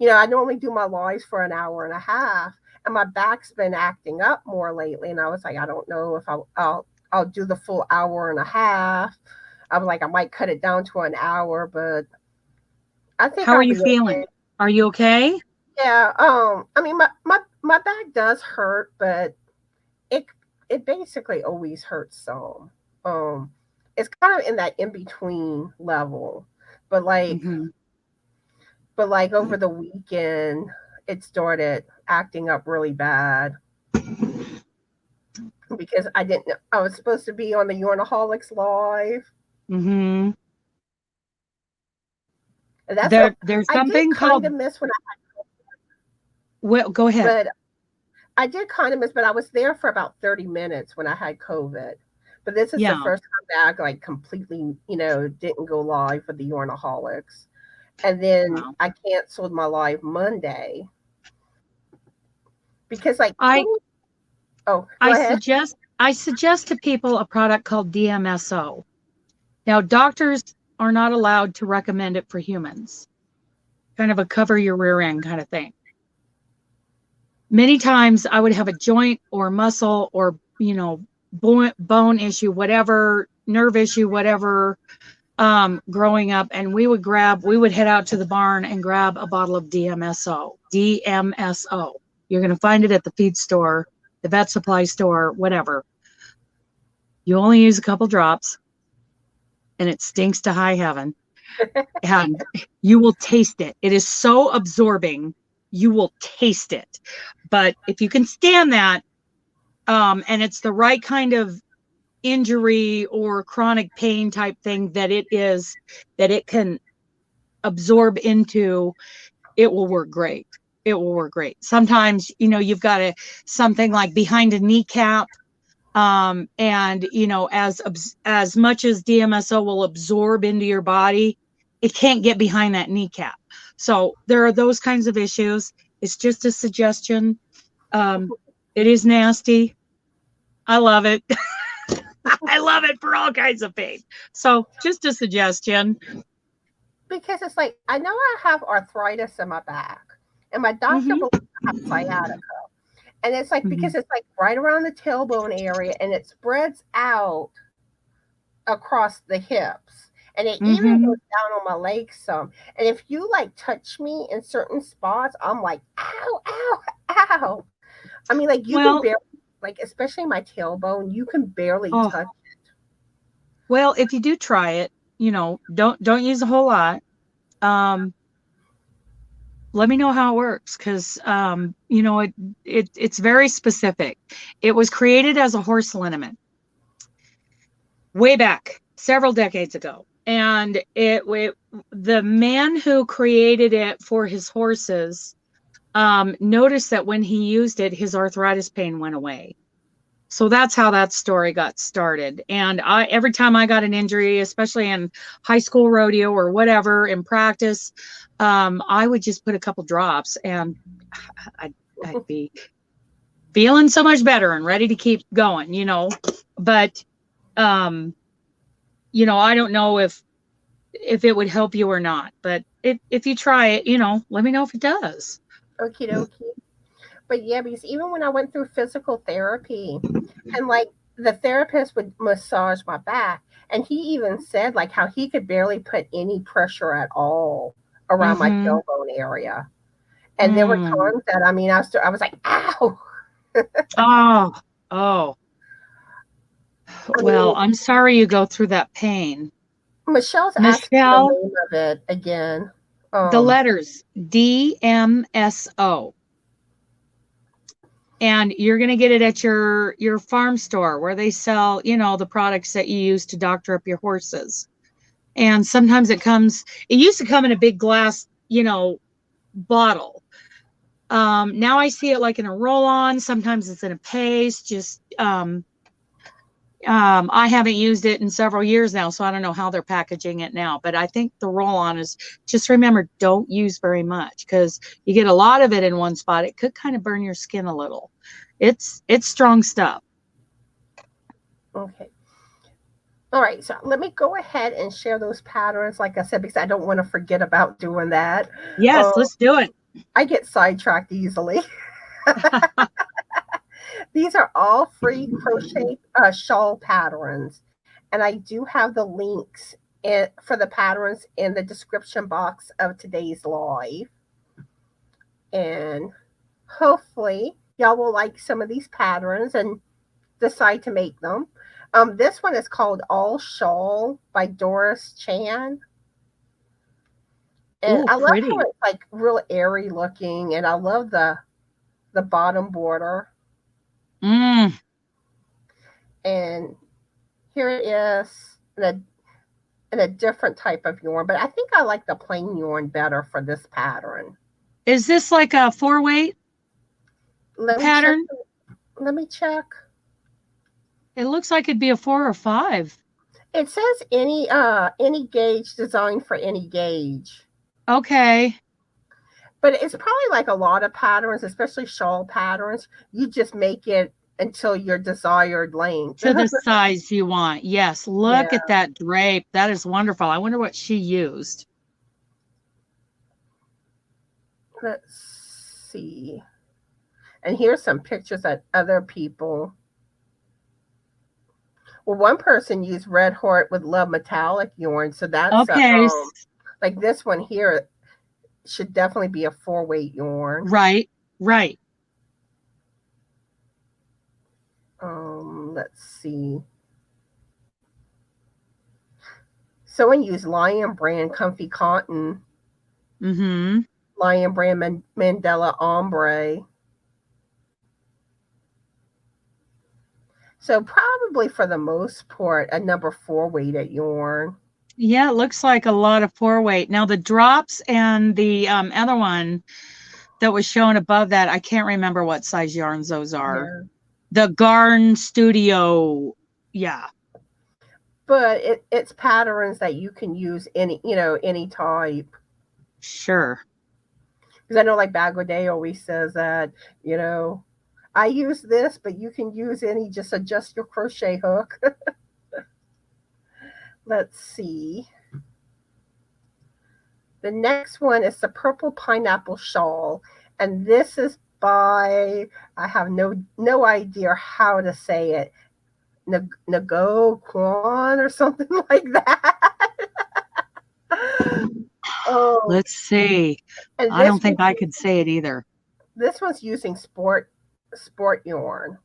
I normally do my lives for an hour and a half, and my back's been acting up more lately. And I was like, I don't know if I'll do the full hour and a half. I was like, I might cut it down to an hour, but I think. How are you feeling? Okay. Are you okay? Yeah. I mean, my back does hurt, but it basically always hurts some. It's kind of in that in between level, but But over the weekend, it started acting up really bad because I was supposed to be on the Yarnaholics live. And that's so There's I did something kind called, of miss when well, go ahead. but I did kind of miss, but I was there for about 30 minutes when I had COVID. But this is the Yeah. first time that I like completely, didn't go live for the Yarnaholics. And then Wow. I canceled my live Monday because like I oh, go I ahead. suggest I suggest to people a product called DMSO. Now, doctors are not allowed to recommend it for humans. Kind of a cover your rear end kind of thing. Many times I would have a joint or muscle or, bone issue, whatever, nerve issue, whatever, growing up, and we would head out to the barn and grab a bottle of DMSO. DMSO. You're going to find it at the feed store, the vet supply store, whatever. You only use a couple drops and it stinks to high heaven. And you will taste it. It is so absorbing. You will taste it. But if you can stand that, and it's the right kind of injury or chronic pain type thing that it can absorb into, it will work great. It will work great. Sometimes, you've got something like behind a kneecap. And as much as DMSO will absorb into your body, it can't get behind that kneecap. So there are those kinds of issues. It's just a suggestion. It is nasty. I love it. I love it for all kinds of pain. So just a suggestion. Because it's like I know I have arthritis in my back, and my doctor Mm-hmm. believes I have sciatica. And it's like Mm-hmm. because it's like right around the tailbone area and it spreads out across the hips. And it even Mm-hmm. goes down on my legs some. And if you like touch me in certain spots, I'm like, ow, ow, ow. I mean, like you can Well, barely, like especially my tailbone, you can barely oh, touch. well, if you do try it, don't use a whole lot. Um, Let me know how it works, because it's very specific. It was created as a horse liniment way back several decades ago, and the man who created it for his horses noticed that when he used it, his arthritis pain went away. So that's how that story got started. And every time I got an injury, especially in high school rodeo or whatever in practice, I would just put a couple drops and I'd be feeling so much better and ready to keep going, But, I don't know if it would help you or not. But if you try it, let me know if it does. Okie dokie. But yeah, because even when I went through physical therapy and like the therapist would massage my back, and he even said like how he could barely put any pressure at all around my Mm-hmm. tailbone area. And there were Mm. times that I was like, ow. Oh, oh. I Well, mean, I'm sorry you go through that pain. Michelle's asking the Michelle, name of it again. the letters DMSO. And you're going to get it at your farm store where they sell, the products that you use to doctor up your horses. And sometimes it used to come in a big glass, bottle. Now I see it like in a roll-on. Sometimes it's in a paste. Just I haven't used it in several years now, so I don't know how they're packaging it now. But I think the roll-on is, just remember, don't use very much, because you get a lot of it in one spot. It could kind of burn your skin a little. It's strong stuff. Okay. All right. So let me go ahead and share those patterns, like I said, because I don't want to forget about doing that. Yes, Um, let's do it. I get sidetracked easily. These are all free crochet shawl patterns. And I do have the links for the patterns in the description box of today's live. And hopefully, y'all will like some of these patterns and decide to make them. This one is called All Shawl by Doris Chan. And Ooh, I love how pretty. it's like real airy looking, and I love the bottom border. And here it is. in a different type of yarn, but I think I like the plain yarn better for this pattern. Is this like a 4-weight Let me check. pattern? Let me check. It looks like it'd be a 4 or 5. It says any gauge designed for any gauge. Okay. But it's probably like a lot of patterns, especially shawl patterns. You just make it until your desired length. To the size you want. Yes. Look Yeah. at that drape. That is wonderful. I wonder what she used. Let's see. And here's some pictures of other people. Well, one person used Red Heart with Love metallic yarn, so that's Okay. like this one here should definitely be a 4-weight yarn. Right. Right. Let's see. Someone used Lion Brand Comfy Cotton. Mm-hmm. Lion Brand Mandela Ombre. So probably for the most part, a number 4 weighted yarn. Yeah, it looks like a lot of 4-weight. Now the drops and the other one that was shown above that, I can't remember what size yarns those are. Yeah. The Garn Studio. Yeah. But it's patterns that you can use any type. Sure. Because I know like Bagaudet always says that, I use this, but you can use any, just adjust your crochet hook. Let's see. The next one is the Purple Pineapple Shawl. And this is by, I have no idea how to say it. Nago Kwan or something like that. Oh, Let's see. and I don't think I could say it either. This one's using sport yarn.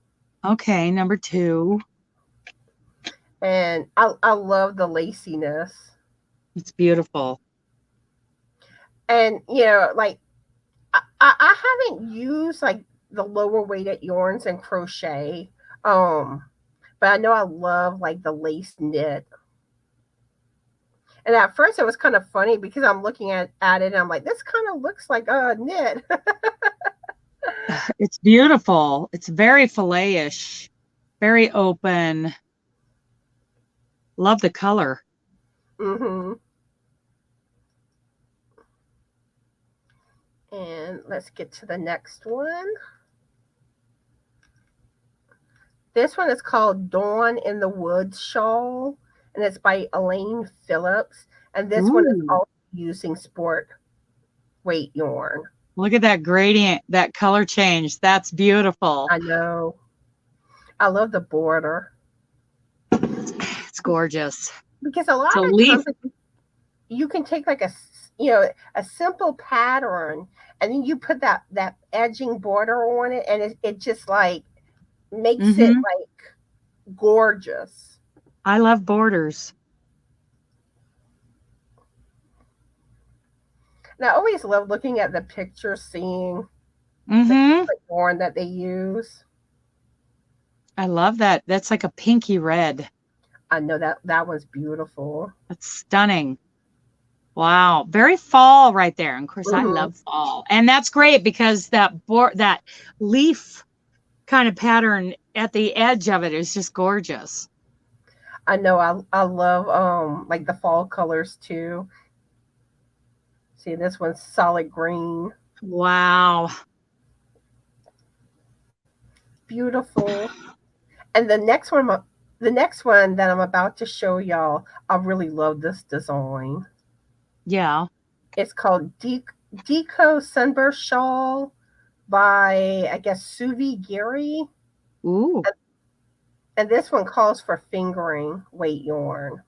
Okay, number 2. And I love the laciness. It's beautiful. And like I haven't used like the lower weighted yarns in crochet. But I know I love like the lace knit. And at first it was kind of funny because I'm looking at it and I'm like, this kind of looks like a knit. It's beautiful. It's very filet-ish, very open. Love the color. Mm-hmm. And let's get to the next one. This one is called Dawn in the Woods Shawl, and it's by Elaine Phillips. And this one is also using sport weight yarn. Look at that gradient, that color change. That's beautiful. I know. I love the border. It's gorgeous. Because a lot of times you can take like a simple pattern and then you put that edging border on it, and it just like makes it like gorgeous. I love borders. And I always love looking at the pictures, seeing the yarn that they use. I love that. That's like a pinky red. I know that one's beautiful. That's stunning. Wow. Very fall right there. And of course, I love fall. And that's great because that leaf kind of pattern at the edge of it is just gorgeous. I know. I love like the fall colors too. See, this one's solid green. Wow. Beautiful. And the next one that I'm about to show y'all, I really love this design. Yeah. It's called Deco Sunburst Shawl by, I guess, Suvi Giri. Ooh. And this one calls for fingering weight yarn.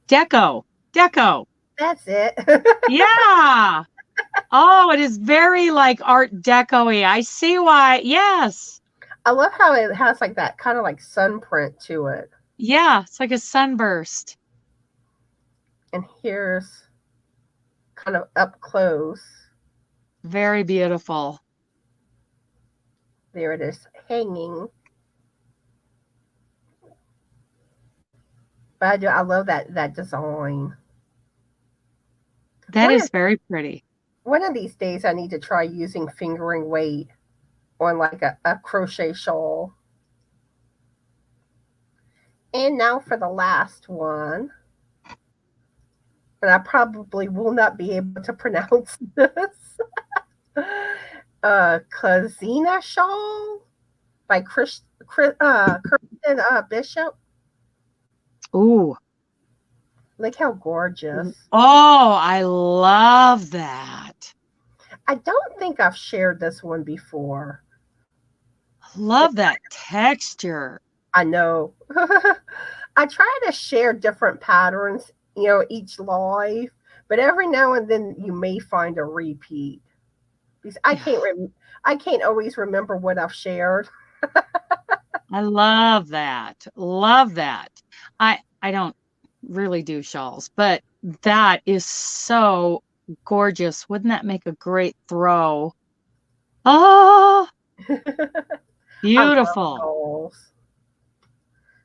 Deco. That's it. Yeah. Oh, it is very like Art Deco-y. I see why. Yes. I love how it has like that kind of like sun print to it. Yeah, it's like a sunburst. And here's kind of up close. Very beautiful. There it is, hanging. But I love that design. That One is of, very pretty. one of these days, I need to try using fingering weight on like a crochet shawl. And now for the last one, and I probably will not be able to pronounce this. Kazina Shawl by Kristen Bishop. Ooh. Look how gorgeous. Oh, I love that. I don't think I've shared this one before. Love that texture. I know. I try to share different patterns, each live, but every now and then you may find a repeat because I can't always remember what I've shared. I love that. Love that. I don't really do shawls, but that is so gorgeous. Wouldn't that make a great throw? Oh, I love beautiful. shawls.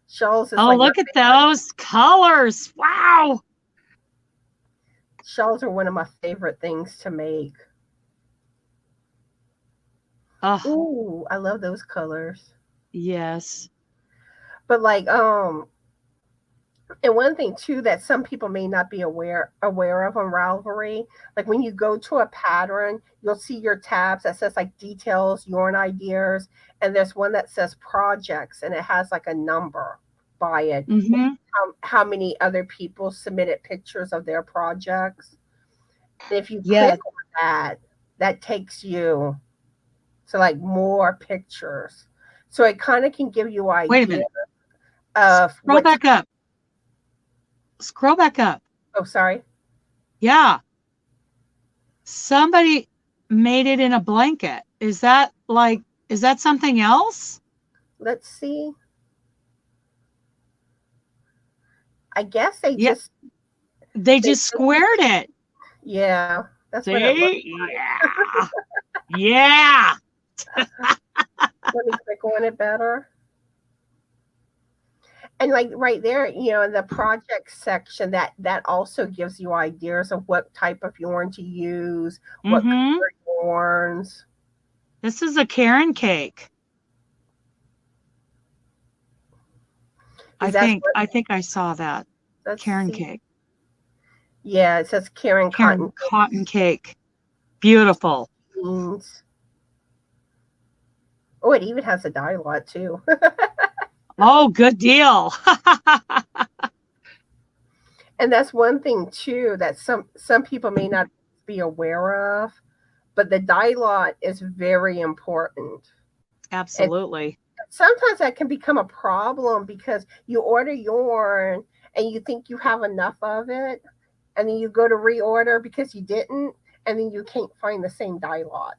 Shawls is Oh, like my look at those colors. Wow. shawls are one of my favorite things to make. Oh, Ooh, I love those colors. yes. But like and one thing too that some people may not be aware of on Ravelry, like when you go to a pattern, you'll see your tabs that says like details, yarn ideas, and there's one that says projects, and it has like a number by it. Mm-hmm. How many other people submitted pictures of their projects? And if you click Yes. on that takes you to like more pictures. So it kind of can give you Wait a idea minute. of Scroll what. back up. Scroll back up. Oh, sorry. Yeah. Somebody made it in a blanket. Is that something else? Let's see. I guess they Yeah. just They they just squared it. yeah, that's what it looks See? like. Yeah. Yeah. Let me click on it better. And like right there, in the project section, that also gives you ideas of what type of yarn to use, what Mm-hmm. color yarns. This is a Karen cake. Is that what? I think I saw that. Let's Karen see. cake. Yeah, it says Karen Karen Cotton cotton cake. Beautiful. Beans. Oh, it even has a dye lot too. Oh, good deal. And that's one thing too that some people may not be aware of, but the dye lot is very important. And Absolutely. sometimes that can become a problem because you order yarn and you think you have enough of it, and then you go to reorder because you didn't, and then you can't find the same dye lot.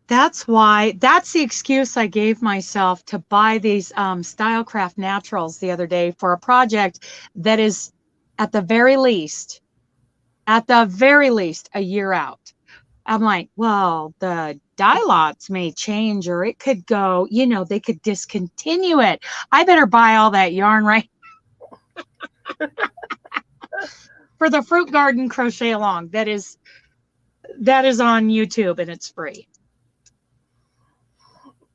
That's the excuse I gave myself to buy these Stylecraft Naturals the other day for a project that is at the very least, a year out. I'm like, well, the dye lots may change or it could go, they could discontinue it. I better buy all that yarn right for the fruit garden crochet along. That is on YouTube and it's free.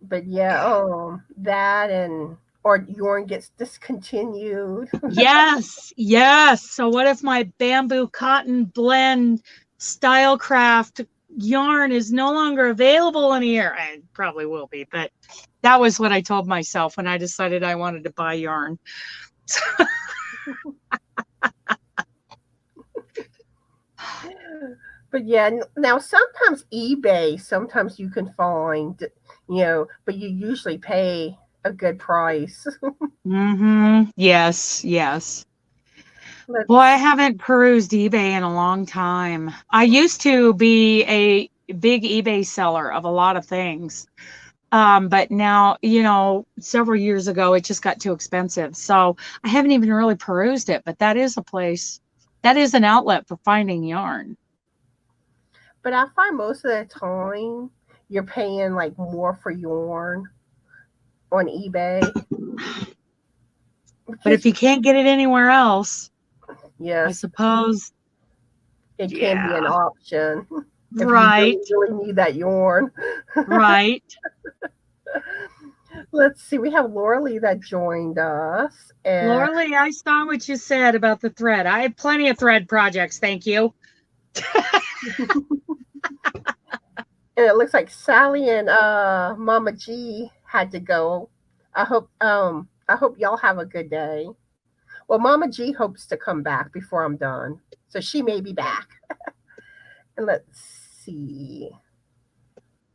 But yeah, that and or yarn gets discontinued. Yes, yes. So what if my bamboo cotton blend Stylecraft yarn is no longer available in here? And probably will be, but that was what I told myself when I decided I wanted to buy yarn. But yeah, now sometimes eBay, sometimes you can find, but you usually pay a good price. Mm-hmm. Yes, yes. Well, I Let's haven't perused eBay in a long time. I used to be a big eBay seller of a lot of things. But now, several years ago, it just got too expensive. So I haven't even really perused it, but that is a place, that is an outlet for finding yarn. But I find most of the time you're paying like more for yarn on eBay But if you can't get it anywhere else, I yes, suppose, it can be an yeah, option if you right, really need that yarn. right. Let's see, we have Laura Lee that joined us, and Laura Lee, I saw what you said about the thread. I have plenty of thread projects, thank you. it looks like Sally and Mama G had to go. I hope y'all have a good day. Well, Mama G hopes to come back before I'm done, so she may be back. And let's see.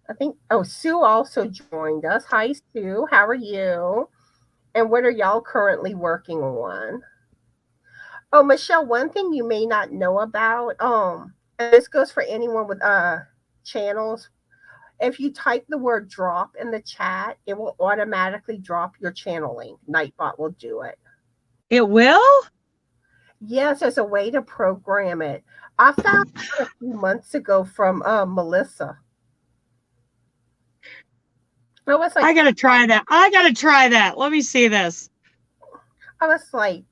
I think Sue also joined us. Hi Sue, how are you? And what are y'all currently working on? Oh, Michelle, one thing you may not know about, and this goes for anyone with channels. If you type the word drop in the chat, it will automatically drop your channel link. Nightbot will do it. It will? Yes, there's a way to program it. I found out a few months ago from Melissa. I was like, I gotta try that. I gotta try that. Let me see this. I was like,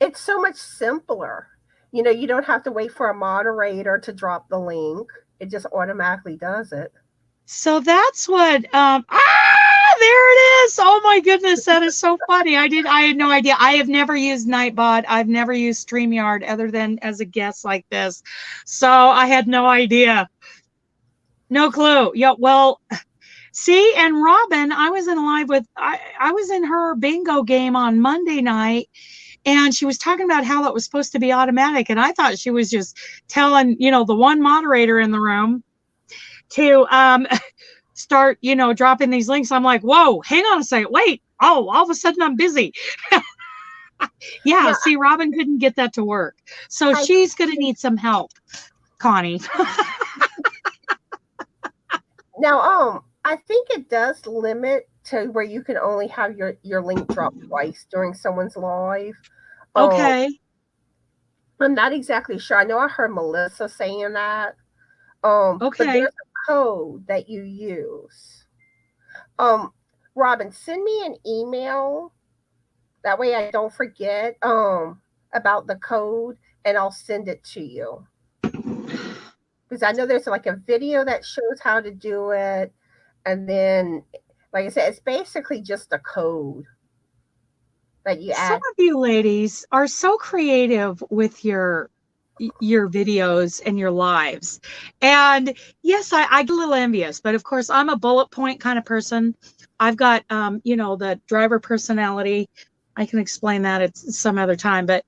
it's so much simpler. You don't have to wait for a moderator to drop the link. It just automatically does it. So that's what there it is. Oh my goodness, that is so funny. I had no idea. I have never used Nightbot. I've never used StreamYard other than as a guest like this. So I had no idea. No clue. Yeah, well, see, and Robin, I was in live with I was in her bingo game on Monday night, and she was talking about how that was supposed to be automatic, and I thought she was just telling, the one moderator in the room to start, dropping these links. I'm like, whoa, hang on a second, wait. Oh, all of a sudden I'm busy. Yeah, see, Robin couldn't get that to work. So she's going to need some help, Connie. Now, I think it does limit to where you can only have your link drop twice during someone's live. Okay. I'm not exactly sure. I know I heard Melissa saying that. Okay. But there's a code that you use. Robin, send me an email. That way I don't forget about the code, and I'll send it to you. Because I know there's like a video that shows how to do it. And then, like I said, it's basically just a code that you add. Some of you ladies are so creative with your videos and your lives. And yes, I get a little envious, but of course I'm a bullet point kind of person. I've got, the driver personality. I can explain that at some other time, but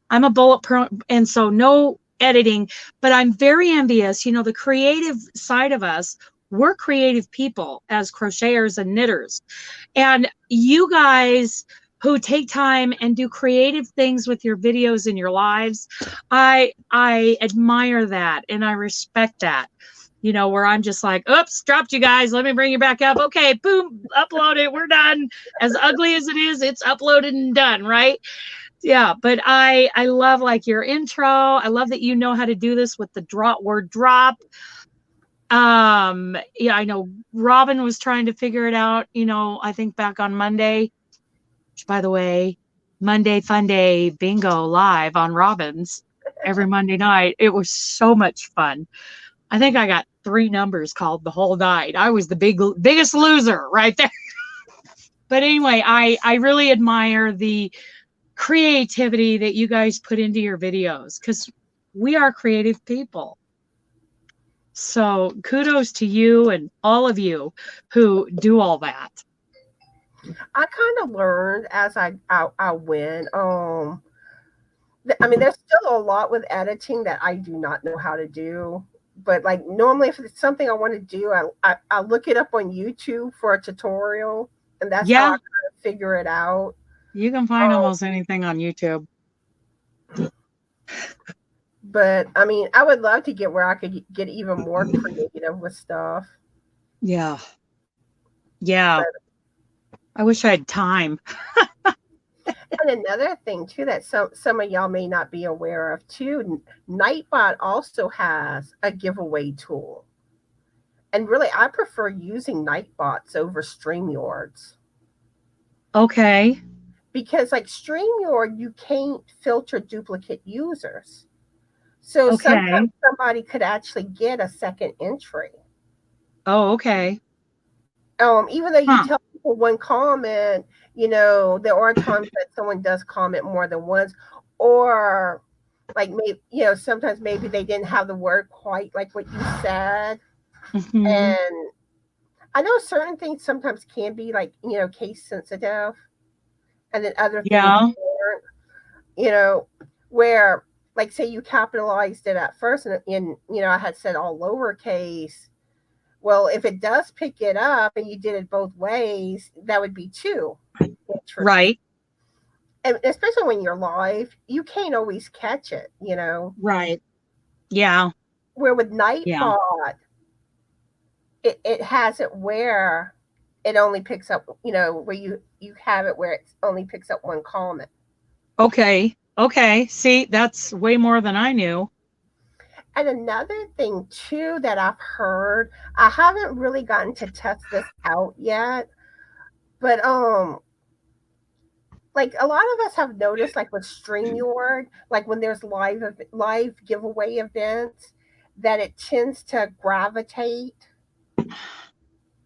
I'm a bullet point. And so no editing, but I'm very envious, the creative side of us. We're creative people as crocheters and knitters. And you guys who take time and do creative things with your videos and your lives, I admire that and I respect that. Where I'm just like, oops, dropped you guys. Let me bring you back up. Okay, boom, upload it. We're done. As ugly as it is, it's uploaded and done, right? Yeah, but I love like your intro. I love that you know how to do this with the word drop. Yeah, I know Robin was trying to figure it out, I think back on Monday, which by the way, Monday Fun Day bingo live on Robin's every Monday night. It was so much fun. I think I got 3 numbers called the whole night. I was the biggest loser right there. But anyway, I really admire the creativity that you guys put into your videos because we are creative people. So kudos to you and all of you who do all that. I kind of learned as I went. I mean, there's still a lot with editing that I do not know how to do. But like normally, if it's something I want to do, I look it up on YouTube for a tutorial, and that's how I kind of figure it out. You can find almost anything on YouTube. But I mean, I would love to get where I could get even more creative with stuff. Yeah. Yeah. But I wish I had time. And another thing too that some of y'all may not be aware of too, Nightbot also has a giveaway tool. And really, I prefer using Nightbots over StreamYards. Okay. because like StreamYard, you can't filter duplicate users. So sometimes Okay. somebody could actually get a second entry. Oh, okay. Even though you Huh. tell people one comment, there are times that someone does comment more than once, or like maybe, sometimes maybe they didn't have the word quite like what you said. Hmm. And I know certain things sometimes can be like, case sensitive, and then other things Yeah. aren't, you know, where like say you capitalized it at first and I had said all lowercase. Well, if it does pick it up and you did it both ways, that would be two entries. Right. And especially when you're live, you can't always catch it. Right. Yeah. Where with Yeah. Nightbot, it has it where it only picks up, where you have it where it only picks up one comment. Okay. Okay. See, that's way more than I knew. And another thing too that I've heard, I haven't really gotten to test this out yet, but like a lot of us have noticed like with StreamYard, like when there's live giveaway events, that it tends to gravitate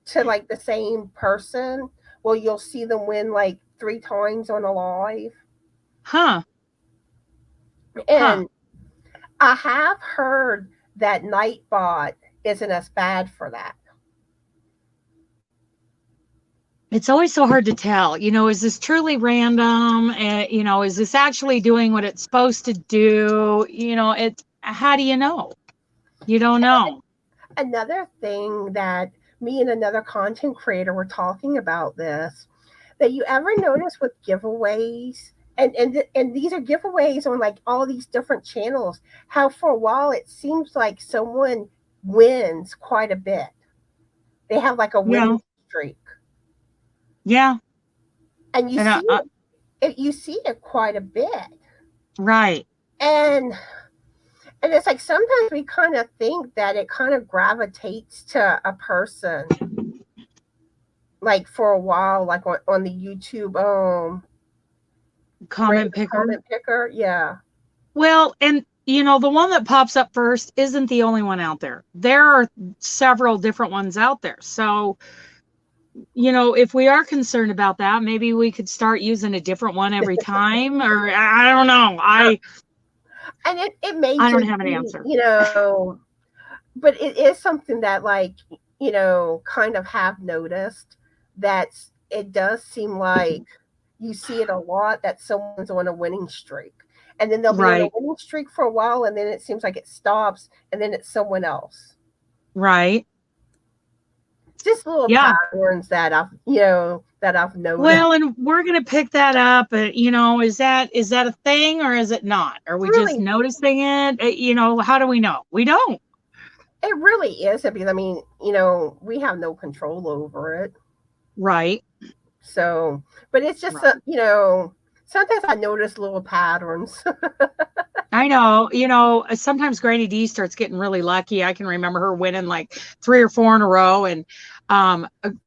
to like the same person. Well, you'll see them win like three times on a live. Huh. Huh. And I have heard that Nightbot isn't as bad for that. It's always so hard to tell. Is this truly random? Is this actually doing what it's supposed to do? It's how do you know? You don't know. Another thing that me and another content creator were talking about this, that you ever notice with giveaways, and these are giveaways on like all these different channels, how for a while it seems like someone wins quite a bit. They have like a Yeah. winning streak, Yeah. and you And see it quite a bit. right. And and it's like sometimes we kind of think that it kind of gravitates to a person like for a while, like on the YouTube Comment random picker. comment picker. Yeah. Well, and the one that pops up first isn't the only one out there. There are several different ones out there. So, if we are concerned about that, maybe we could start using a different one every time, or I don't know. And it may I don't just have an be, answer. but it is something that like, kind of have noticed that it does seem like you see it a lot that someone's on a winning streak. And then they'll be on a Right. winning streak for a while and then it seems like it stops and then it's someone else. Right. Just little Yeah. patterns that I've noticed. Well, and we're gonna pick that up. Is that a thing or is it not? Are we just Really, noticing it? How do we know? We don't. it really is because I mean, we have no control over it. Right. So, but it's just Right. sometimes I notice little patterns. I know. Sometimes Granny D starts getting really lucky. I can remember her winning like 3 or 4 in a row. And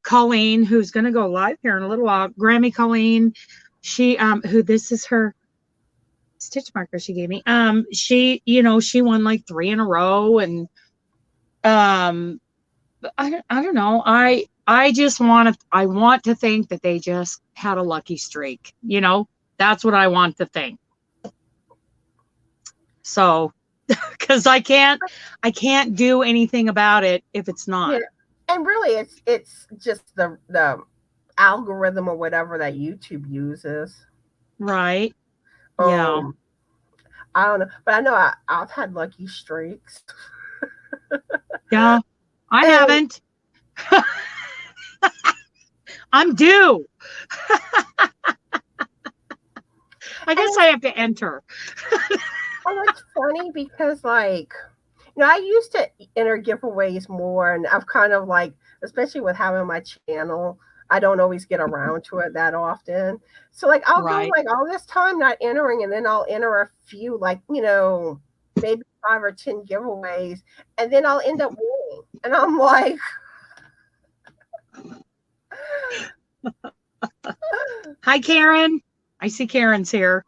Colleen, who's gonna go live here in a little while, Grammy Colleen, she who this is her stitch marker she gave me. She won like 3 in a row, and um I don't know. I just want to think that they just had a lucky streak. That's what I want to think. So, because I can't do anything about it if it's Yeah, not. and really, it's just the algorithm or whatever that YouTube uses. Right. Yeah. Um, I don't know, but I know I've had lucky streaks. Yeah. I And haven't. I'm due. I and guess I have to enter. it's funny because like I used to enter giveaways more, and I've kind of like, especially with having my channel, I don't always get around to it that often. So like I'll go Right. like all this time not entering, and then I'll enter a few like maybe 5 or 10 giveaways, and then I'll end up winning, and I'm like, Hi, Karen. I see Karen's here.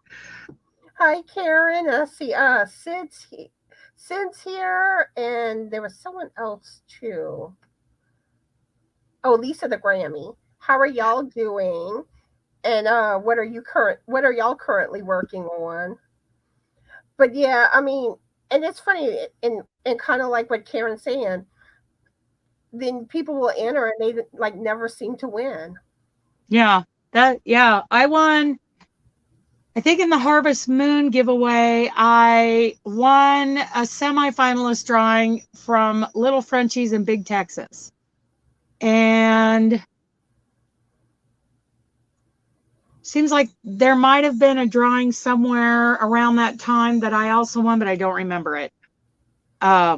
Hi, Karen. Let's see. Sid's here, and there was someone else too. Oh, Lisa the Grammy. How are y'all doing? And what are y'all currently working on? But yeah, I mean, and it's funny, and kind of like what Karen's saying, then people will enter and they like never seem to win. Yeah, I won. I think in the Harvest Moon giveaway, I won a semifinalist drawing from Little Frenchies in Big Texas. And seems like there might have been a drawing somewhere around that time that I also won, but I don't remember it. Yeah.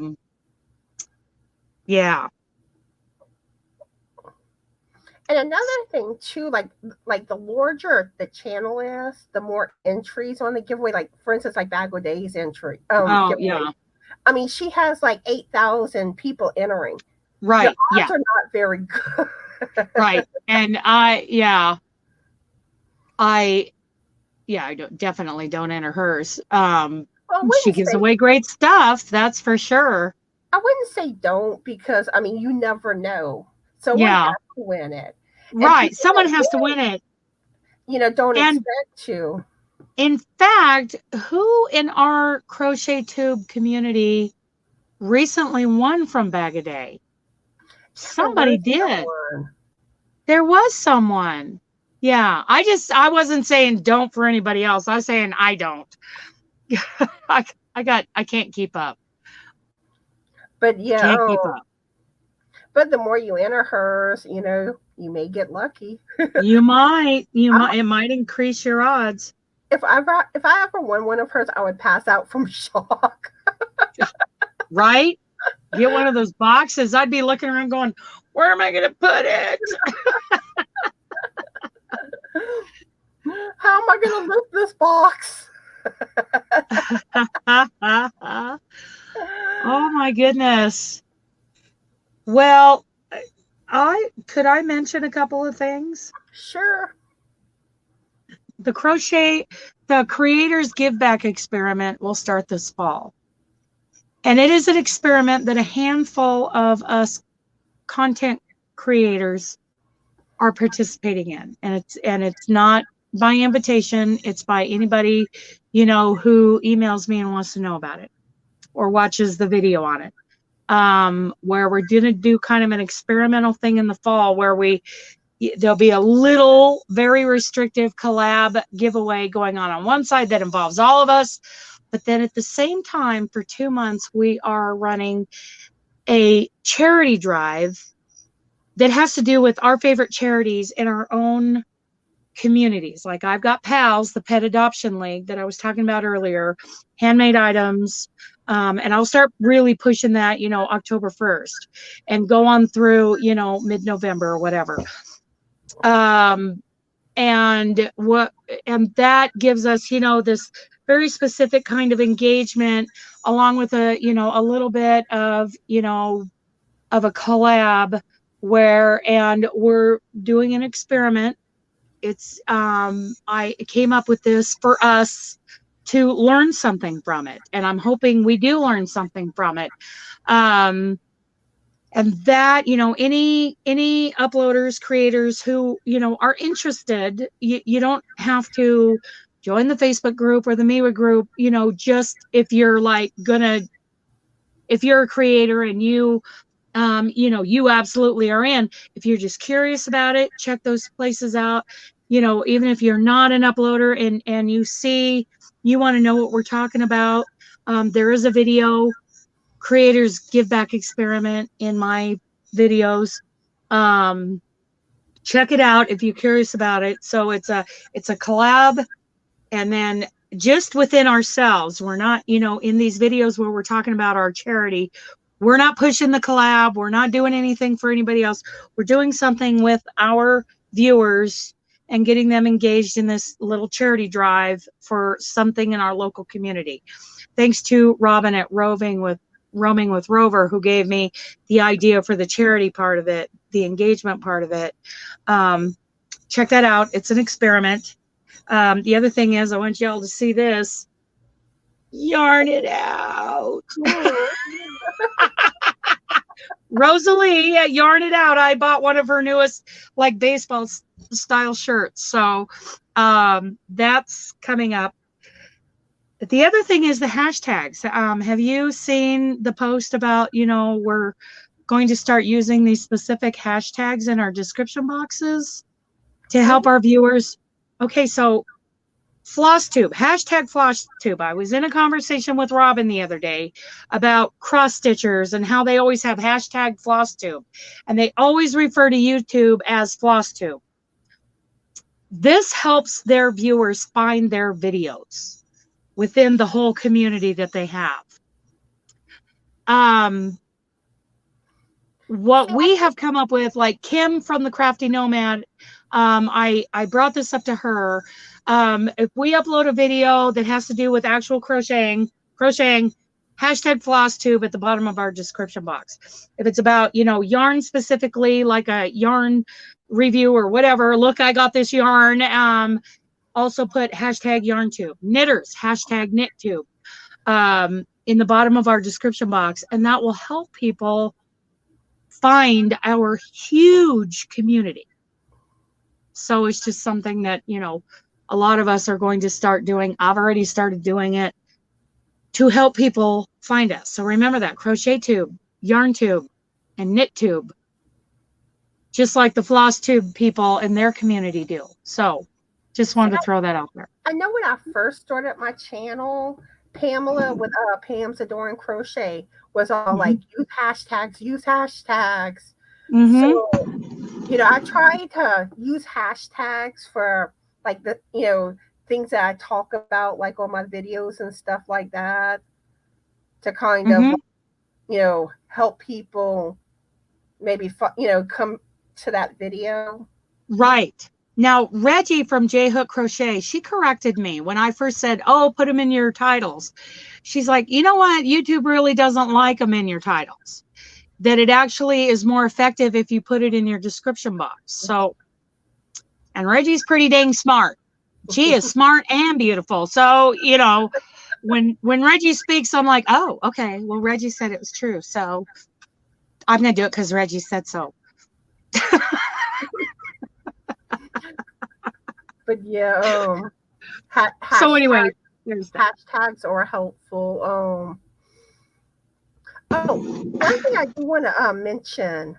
And another thing too, like the larger the channel is, the more entries on the giveaway. Like for instance, like Bag of Days entry. Oh, Giveaway. yeah. I mean, she has like 8,000 people entering. Right. The odds are not very good. Right. And I definitely don't enter hers. She gives away great stuff, that's for sure. I wouldn't say don't, because I mean, you never know. Someone has to win it. Right. Someone has to win it. You know, don't expect to. In fact, who in our Crochet Tube community recently won from Bag a Day? Somebody did. There was someone. Yeah. I wasn't saying don't for anybody else. I was saying I don't. I can't keep up. But yeah. Can't keep up. But the more you enter hers, you know, you may get lucky. You might. It might increase your odds. If I ever won one of hers, I would pass out from shock. Right? Get one of those boxes. I'd be looking around going, where am I going to put it? How am I going to lift this box? Oh my goodness. Well, could I mention a couple of things? Sure. The Creators Give Back experiment will start this fall. And it is an experiment that a handful of us content creators are participating in. And it's not by invitation, it's by anybody, you know, who emails me and wants to know about it or watches the video on it. Where we're going to do kind of an experimental thing in the fall where there'll be a little very restrictive collab giveaway going on one side that involves all of us. But then at the same time, for 2 months, we are running a charity drive that has to do with our favorite charities in our own communities. Like I've got PALS, the Pet Adoption League that I was talking about earlier, handmade items. And I'll start really pushing that, you know, October 1st and go on through, you know, mid-November or whatever. And that gives us, you know, this very specific kind of engagement along with a little bit of, you know, of a collab and we're doing an experiment. It's, I came up with this for us to learn something from it. And I'm hoping we do learn something from it. And that, you know, any uploaders, creators who, you know, are interested, you don't have to join the Facebook group or the MIWA group, you know, just if you're like if you're a creator and you know, you absolutely are in. If you're just curious about it, check those places out. You know, even if you're not an uploader and you want to know what we're talking about, there is a video, Creators Give Back experiment in my videos. Check it out if you're curious about it. So it's a collab, and then just within ourselves, we're not, you know, in these videos where we're talking about our charity, we're not pushing the collab. We're not doing anything for anybody else. We're doing something with our viewers and getting them engaged in this little charity drive for something in our local community. Thanks to Robin at Roaming with Rover, who gave me the idea for the charity part of it, the engagement part of it. Check that out. It's an experiment. The other thing is, I want y'all to see this. Yarn it out. Rosalie at Yarn It Out. I bought one of her newest like baseball style shirts. So that's coming up. The other thing is the hashtags. Have you seen the post about, we're going to start using these specific hashtags in our description boxes to help our viewers? Okay, so floss tube, hashtag floss tube. I was in a conversation with Robin the other day about cross stitchers and how they always have hashtag floss tube, and they always refer to YouTube as floss tube. This helps their viewers find their videos within the whole community that they have. What we have come up with, like Kim from the Crafty Nomad, I brought this up to her. If we upload a video that has to do with actual crocheting, hashtag floss tube at the bottom of our description box. If it's about, yarn specifically, like a yarn review or whatever, look, I got this yarn. Also put hashtag yarn tube. Knitters, hashtag knit tube, in the bottom of our description box. And that will help people find our huge community. So it's just something that, a lot of us are going to start doing. I've already started doing it to help people find us. So remember that: crochet tube, yarn tube, and knit tube, just like the floss tube people in their community do. So just wanted to throw that out there. I know when I first started my channel, Pamela with Pam's Adoring Crochet was all like, use hashtags. So, I try to use hashtags for like the, things that I talk about, like on my videos and stuff like that, to kind of, help people maybe, come to that video. Right. Now, Reggie from J Hook Crochet, she corrected me when I first said, oh, put them in your titles. She's like, you know what? YouTube really doesn't like them in your titles. That it actually is more effective if you put it in your description box. So, and Reggie's pretty dang smart. She is smart and beautiful. So, when Reggie speaks, I'm like, oh, okay. Well, Reggie said it was true. So I'm going to do it because Reggie said so. But yeah, so anyway, hashtags are helpful. One thing I do want to mention,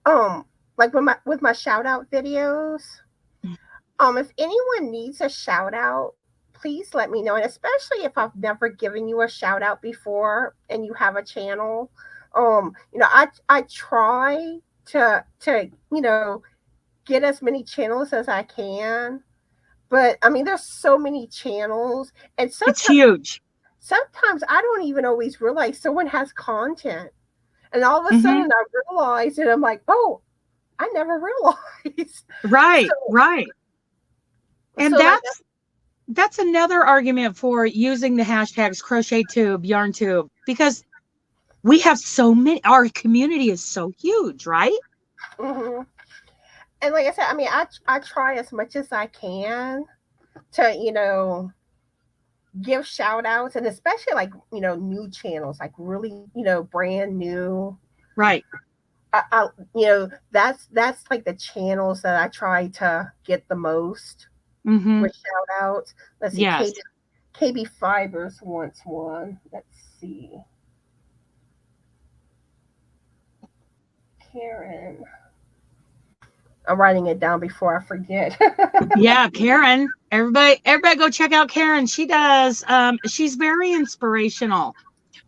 like with my shout out videos, if anyone needs a shout out, please let me know. And especially if I've never given you a shout out before and you have a channel, I try to get as many channels as I can. But I mean, there's so many channels, and sometimes it's huge. Sometimes I don't even always realize someone has content, and all of a sudden I realize, and I'm like, oh, I never realized. Right, right. And so that's another argument for using the hashtags crochet tube, yarn tube, because we have so many. Our community is so huge, right? And like I said, I mean, I try as much as I can to, give shout outs, and especially like, new channels, like really, brand new. Right. That's like the channels that I try to get the most with shout outs. Let's see. Yes. KB Fibers wants one. Let's see. Karen. I'm writing it down before I forget. Yeah, Karen. Everybody go check out Karen. She does, she's very inspirational.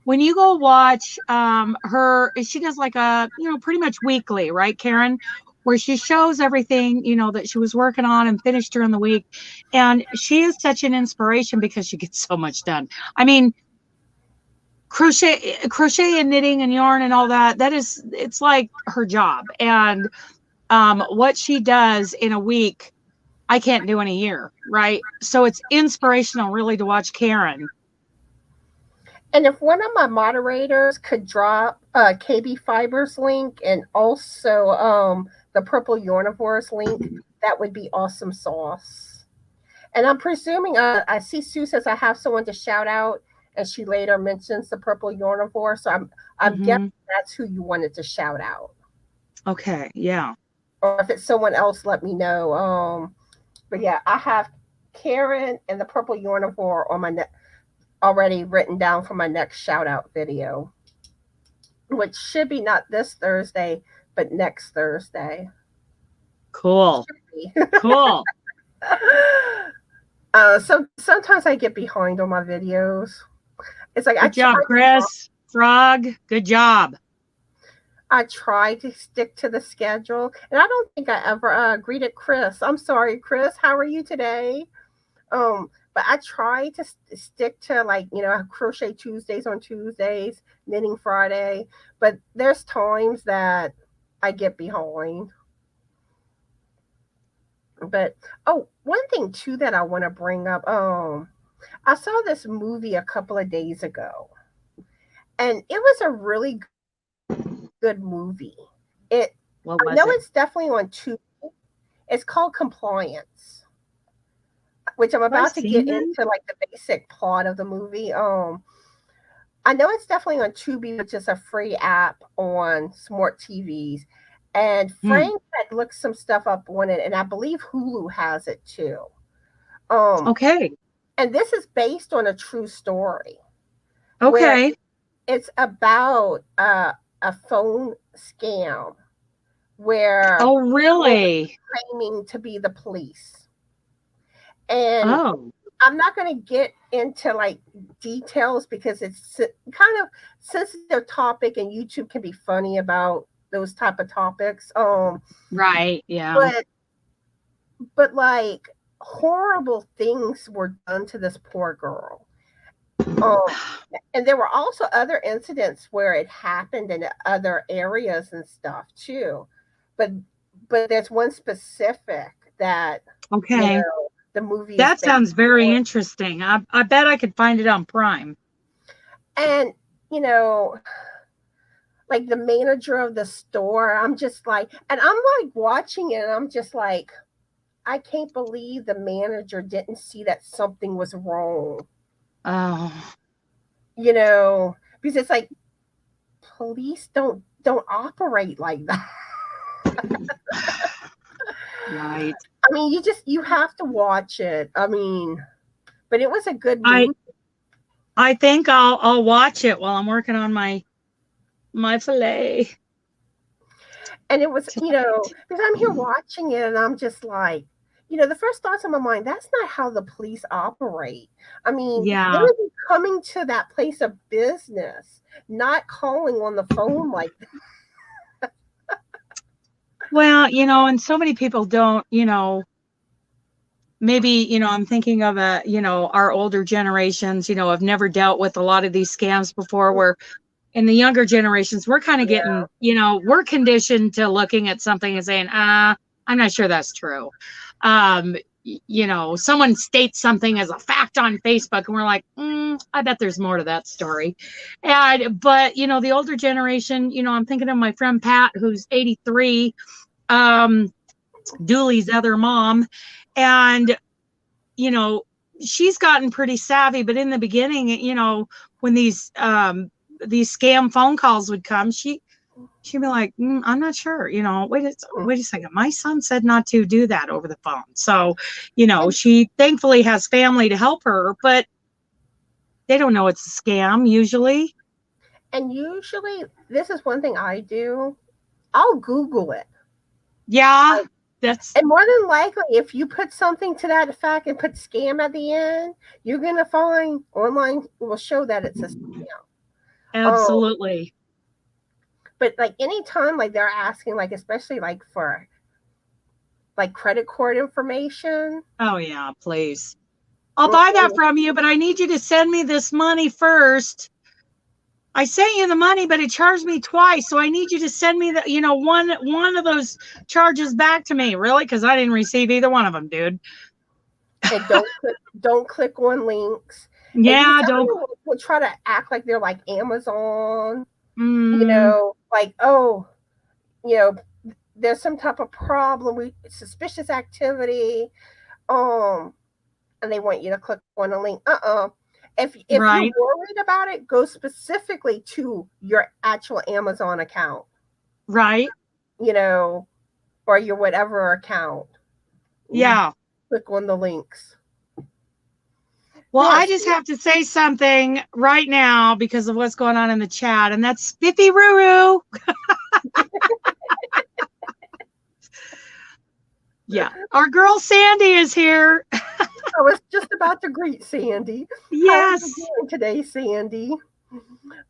When you go watch her, she does like a, pretty much weekly, right, Karen? Where she shows everything, that she was working on and finished during the week. And she is such an inspiration because she gets so much done. I mean, crochet and knitting and yarn and all that, it's like her job. And what she does in a week, I can't do in a year, right? So it's inspirational really to watch Karen. And if one of my moderators could drop KB Fibers link and also the Purple Yarnivores link, that would be awesome sauce. And I'm presuming, I see Sue says I have someone to shout out, and she later mentions the purple uniform. So I'm guessing Hmm. that's who you wanted to shout out. Okay. Yeah. Or if it's someone else, let me know. But yeah, I have Karen and the purple uniform on my already written down for my next shout out video, which should be not this Thursday, but next Thursday. Cool. Cool. So sometimes I get behind on my videos. It's like Good job, Chris. Frog. Good job. I try to stick to the schedule, and I don't think I ever greeted Chris. I'm sorry, Chris. How are you today? But I try to stick to, like, crochet Tuesdays on Tuesdays, knitting Friday. But there's times that I get behind. But one thing too that I want to bring up. I saw this movie a couple of days ago, and it was a really good movie. It What I was know it? it's definitely on Tubi. It's called Compliance, which I'm Have I about to get seen that? into, like, the basic plot of the movie. I know it's definitely on Tubi, which is a free app on smart TVs. And Hmm. Frank had looked some stuff up on it, and I believe Hulu has it too. Um, Okay. and this is based on a true story where Okay. it's about a phone scam where Oh, people were really? claiming to be the police. And Oh, I'm not going to get into, like, details because it's kind of sensitive topic, and YouTube can be funny about those type of topics. right. Yeah. But like, horrible things were done to this poor girl. Um, and there were also other incidents where it happened in other areas and stuff too. But there's one specific that, Okay. the movie is That based sounds very on. interesting. I bet I could find it on Prime. And, you know, like, the manager of the store, I'm just like, and I'm like watching it, and I'm just like, I can't believe the manager didn't see that something was wrong, Oh, because it's like, police don't operate like that. right. I mean, you have to watch it. I mean, but it was a good I movie. I think I'll watch it while I'm working on my fillet. And it was, because I'm here watching it, and I'm just like, the first thoughts in my mind, that's not how the police operate. I mean, they Yeah. would be coming to that place of business, not calling on the phone like that. Well, and so many people don't, maybe, I'm thinking of our older generations, have never dealt with a lot of these scams before, where in the younger generations, we're kind of Yeah. getting, we're conditioned to looking at something and saying, I'm not sure that's true. Someone states something as a fact on Facebook, and we're like, I bet there's more to that story. But the older generation, I'm thinking of my friend Pat, who's 83, Dooley's other mom, and she's gotten pretty savvy. But in the beginning, when these scam phone calls would come, she'd be like, I'm not sure, wait a second, my son said not to do that over the phone. So And, she thankfully has family to help her, but they don't know it's a scam usually. and usually, this is one thing I do. I'll Google it. Yeah, that's And more than likely, if you put something to that effect and put scam at the end, you're going to find online will show that it's a scam. Um, absolutely. but, like, anytime, like, they're asking, like, especially, like, for, like, credit card information. Oh yeah, please, I'll buy that from you, but I need you to send me this money first. I sent you the money, but it charged me twice. So I need you to send me one of those charges back to me. Really? Because I didn't receive either one of them, dude. And don't click on links. And Yeah, some don't. people will try to act like they're like Amazon, Mm, like, oh, you know, there's some type of problem with suspicious activity. Um, and they want you to click on a link. If you're Right. worried about it, go specifically to your actual Amazon account, Right. you know, or your whatever account. Yeah. Click on the links. Well, I Yes. just have to say something right now because of what's going on in the chat, and that's Spiffy Ruru. Yeah. Our girl Sandy is here. I was just about to greet Sandy. How are you Yes. doing today, Sandy?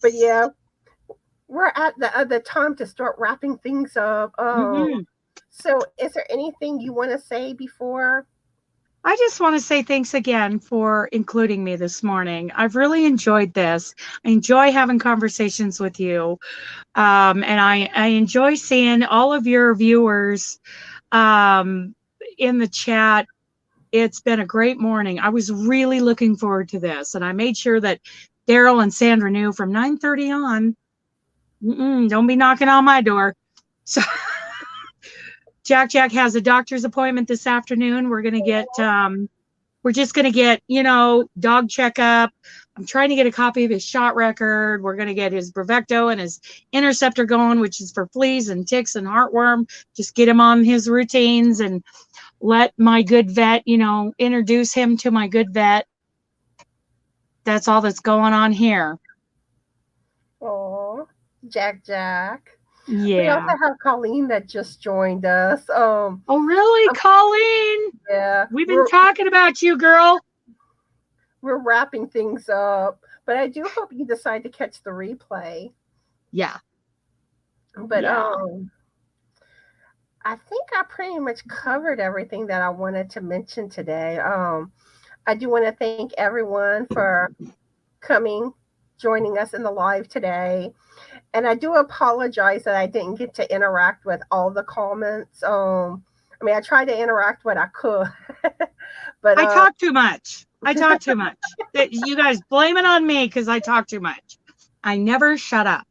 But yeah, we're at the time to start wrapping things up. Mhm. So is there anything you want to say before? I just want to say thanks again for including me this morning. I've really enjoyed this. I enjoy having conversations with you. And I enjoy seeing all of your viewers in the chat. It's been a great morning. I was really looking forward to this, and I made sure that Daryl and Sandra knew from 9:30 on. Don't be knocking on my door. So Jack has a doctor's appointment this afternoon. We're just gonna get, dog checkup. I'm trying to get a copy of his shot record. We're gonna get his Bravecto and his Interceptor going, which is for fleas and ticks and heartworm. Just get him on his routines and let my good vet, introduce him to my good vet. That's all that's going on here. Oh, Jack. We also Yeah. have Colleen that just joined us. Oh, really, Colleen? Yeah, We've been talking about you, girl. we're wrapping things up, but I do hope you decide to catch the replay. Yeah. But Yeah. I think I pretty much covered everything that I wanted to mention today. I do want to thank everyone for coming, joining us in the live today. And I do apologize that I didn't get to interact with all the comments. I tried to interact what I could, but I talk too much. You guys blame it on me because I talk too much. I never shut up.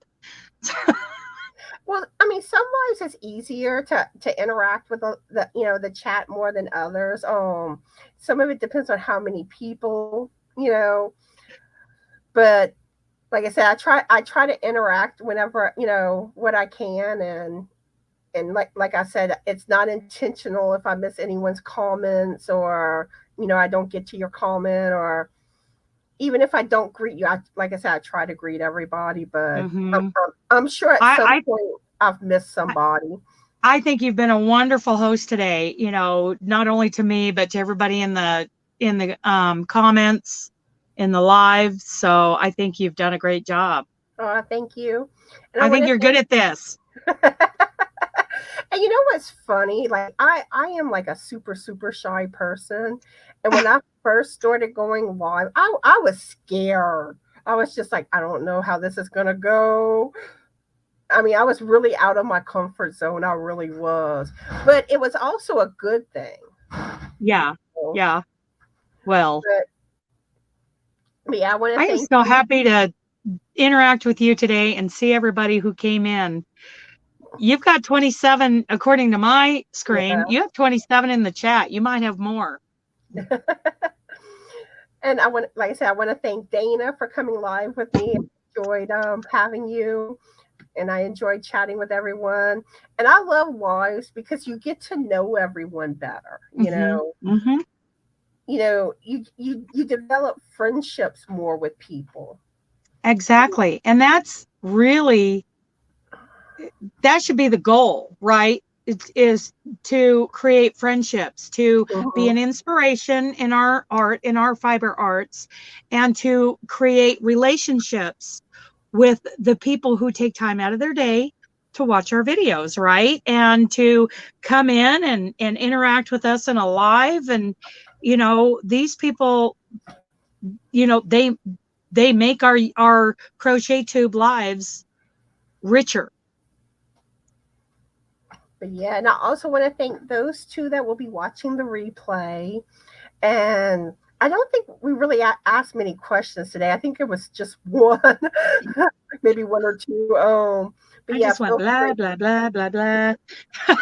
well, some lives it's easier to interact with the chat more than others. Some of it depends on how many people, but like I said, I try to interact whenever what I can, and like I said, it's not intentional if I miss anyone's comments, or I don't get to your comment, or even if I don't greet you, like I said, I try to greet everybody, but I'm sure at some point I've missed somebody. I think you've been a wonderful host today, not only to me but to everybody in the comments in the live. So I think you've done a great job. Thank you. And I think you're good at this. And you know what's funny? Like I am like a super shy person, and when I first started going live, I was scared. I was just like, I don't know how this is gonna go. I was really out of my comfort zone. I really was, but it was also a good thing. Yeah. Yeah. Well, but yeah, I want to. I am so happy to interact with you today and see everybody who came in. You've got 27, according to my screen. Yeah. You have 27 in the chat. You might have more. And like I said, I want to thank Dana for coming live with me. I enjoyed having you, and I enjoyed chatting with everyone. And I love lives because you get to know everyone better. You develop friendships more with people. Exactly. And that should be the goal, right? It is to create friendships, to be an inspiration in our art, in our fiber arts, and to create relationships with the people who take time out of their day to watch our videos, right? And to come in and interact with us in a live. And, these people, they make our crochet tube lives richer. But yeah, and I also want to thank those two that will be watching the replay. And I don't think we really asked many questions today. I think it was just one, maybe one or two. But I just went blah, blah, blah, blah, blah. And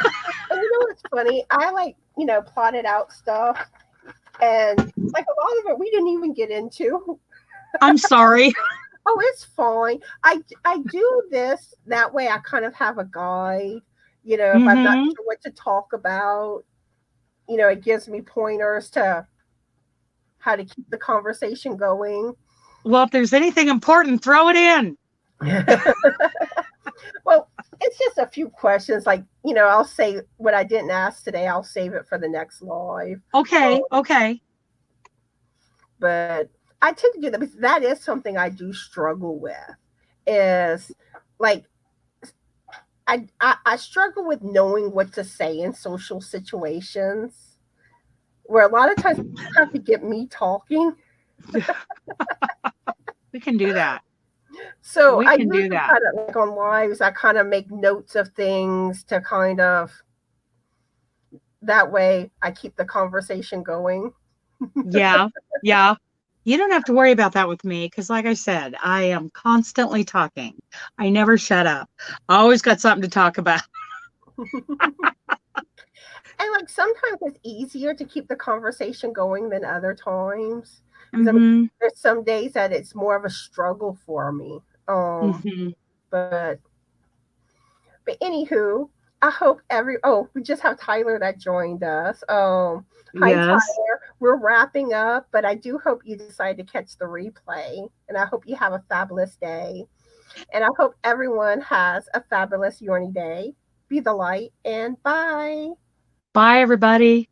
you know what's funny? I plotted out stuff. And like a lot of it we didn't even get into. I'm sorry. Oh, it's fine. I do this that way. I kind of have a guide. If I'm not Mm-hmm. sure what to talk about, it gives me pointers to how to keep the conversation going. Well, if there's anything important, throw it in. Well, it's just a few questions. Like, I'll say what I didn't ask today. I'll save it for the next live. Okay. Okay. But I tend to do that because that is something I do struggle with. Is like I struggle with knowing what to say in social situations where a lot of times you have to get me talking. We can do that. So We I can do usually that. kind of like on lives, I kind of make notes of things to kind of that way I keep the conversation going. Yeah. Yeah. You don't have to worry about that with me because, like I said, I am constantly talking. I never shut up. I always got something to talk about. And like sometimes it's easier to keep the conversation going than other times. Because I mean, Mm-hmm. there's some days that it's more of a struggle for me. Mm-hmm. But anywho, I hope we just have Tyler that joined us. Hi Yes. Tyler. We're wrapping up, but I do hope you decide to catch the replay. And I hope you have a fabulous day. And I hope everyone has a fabulous Yorny day. Be the light and bye. Bye, everybody.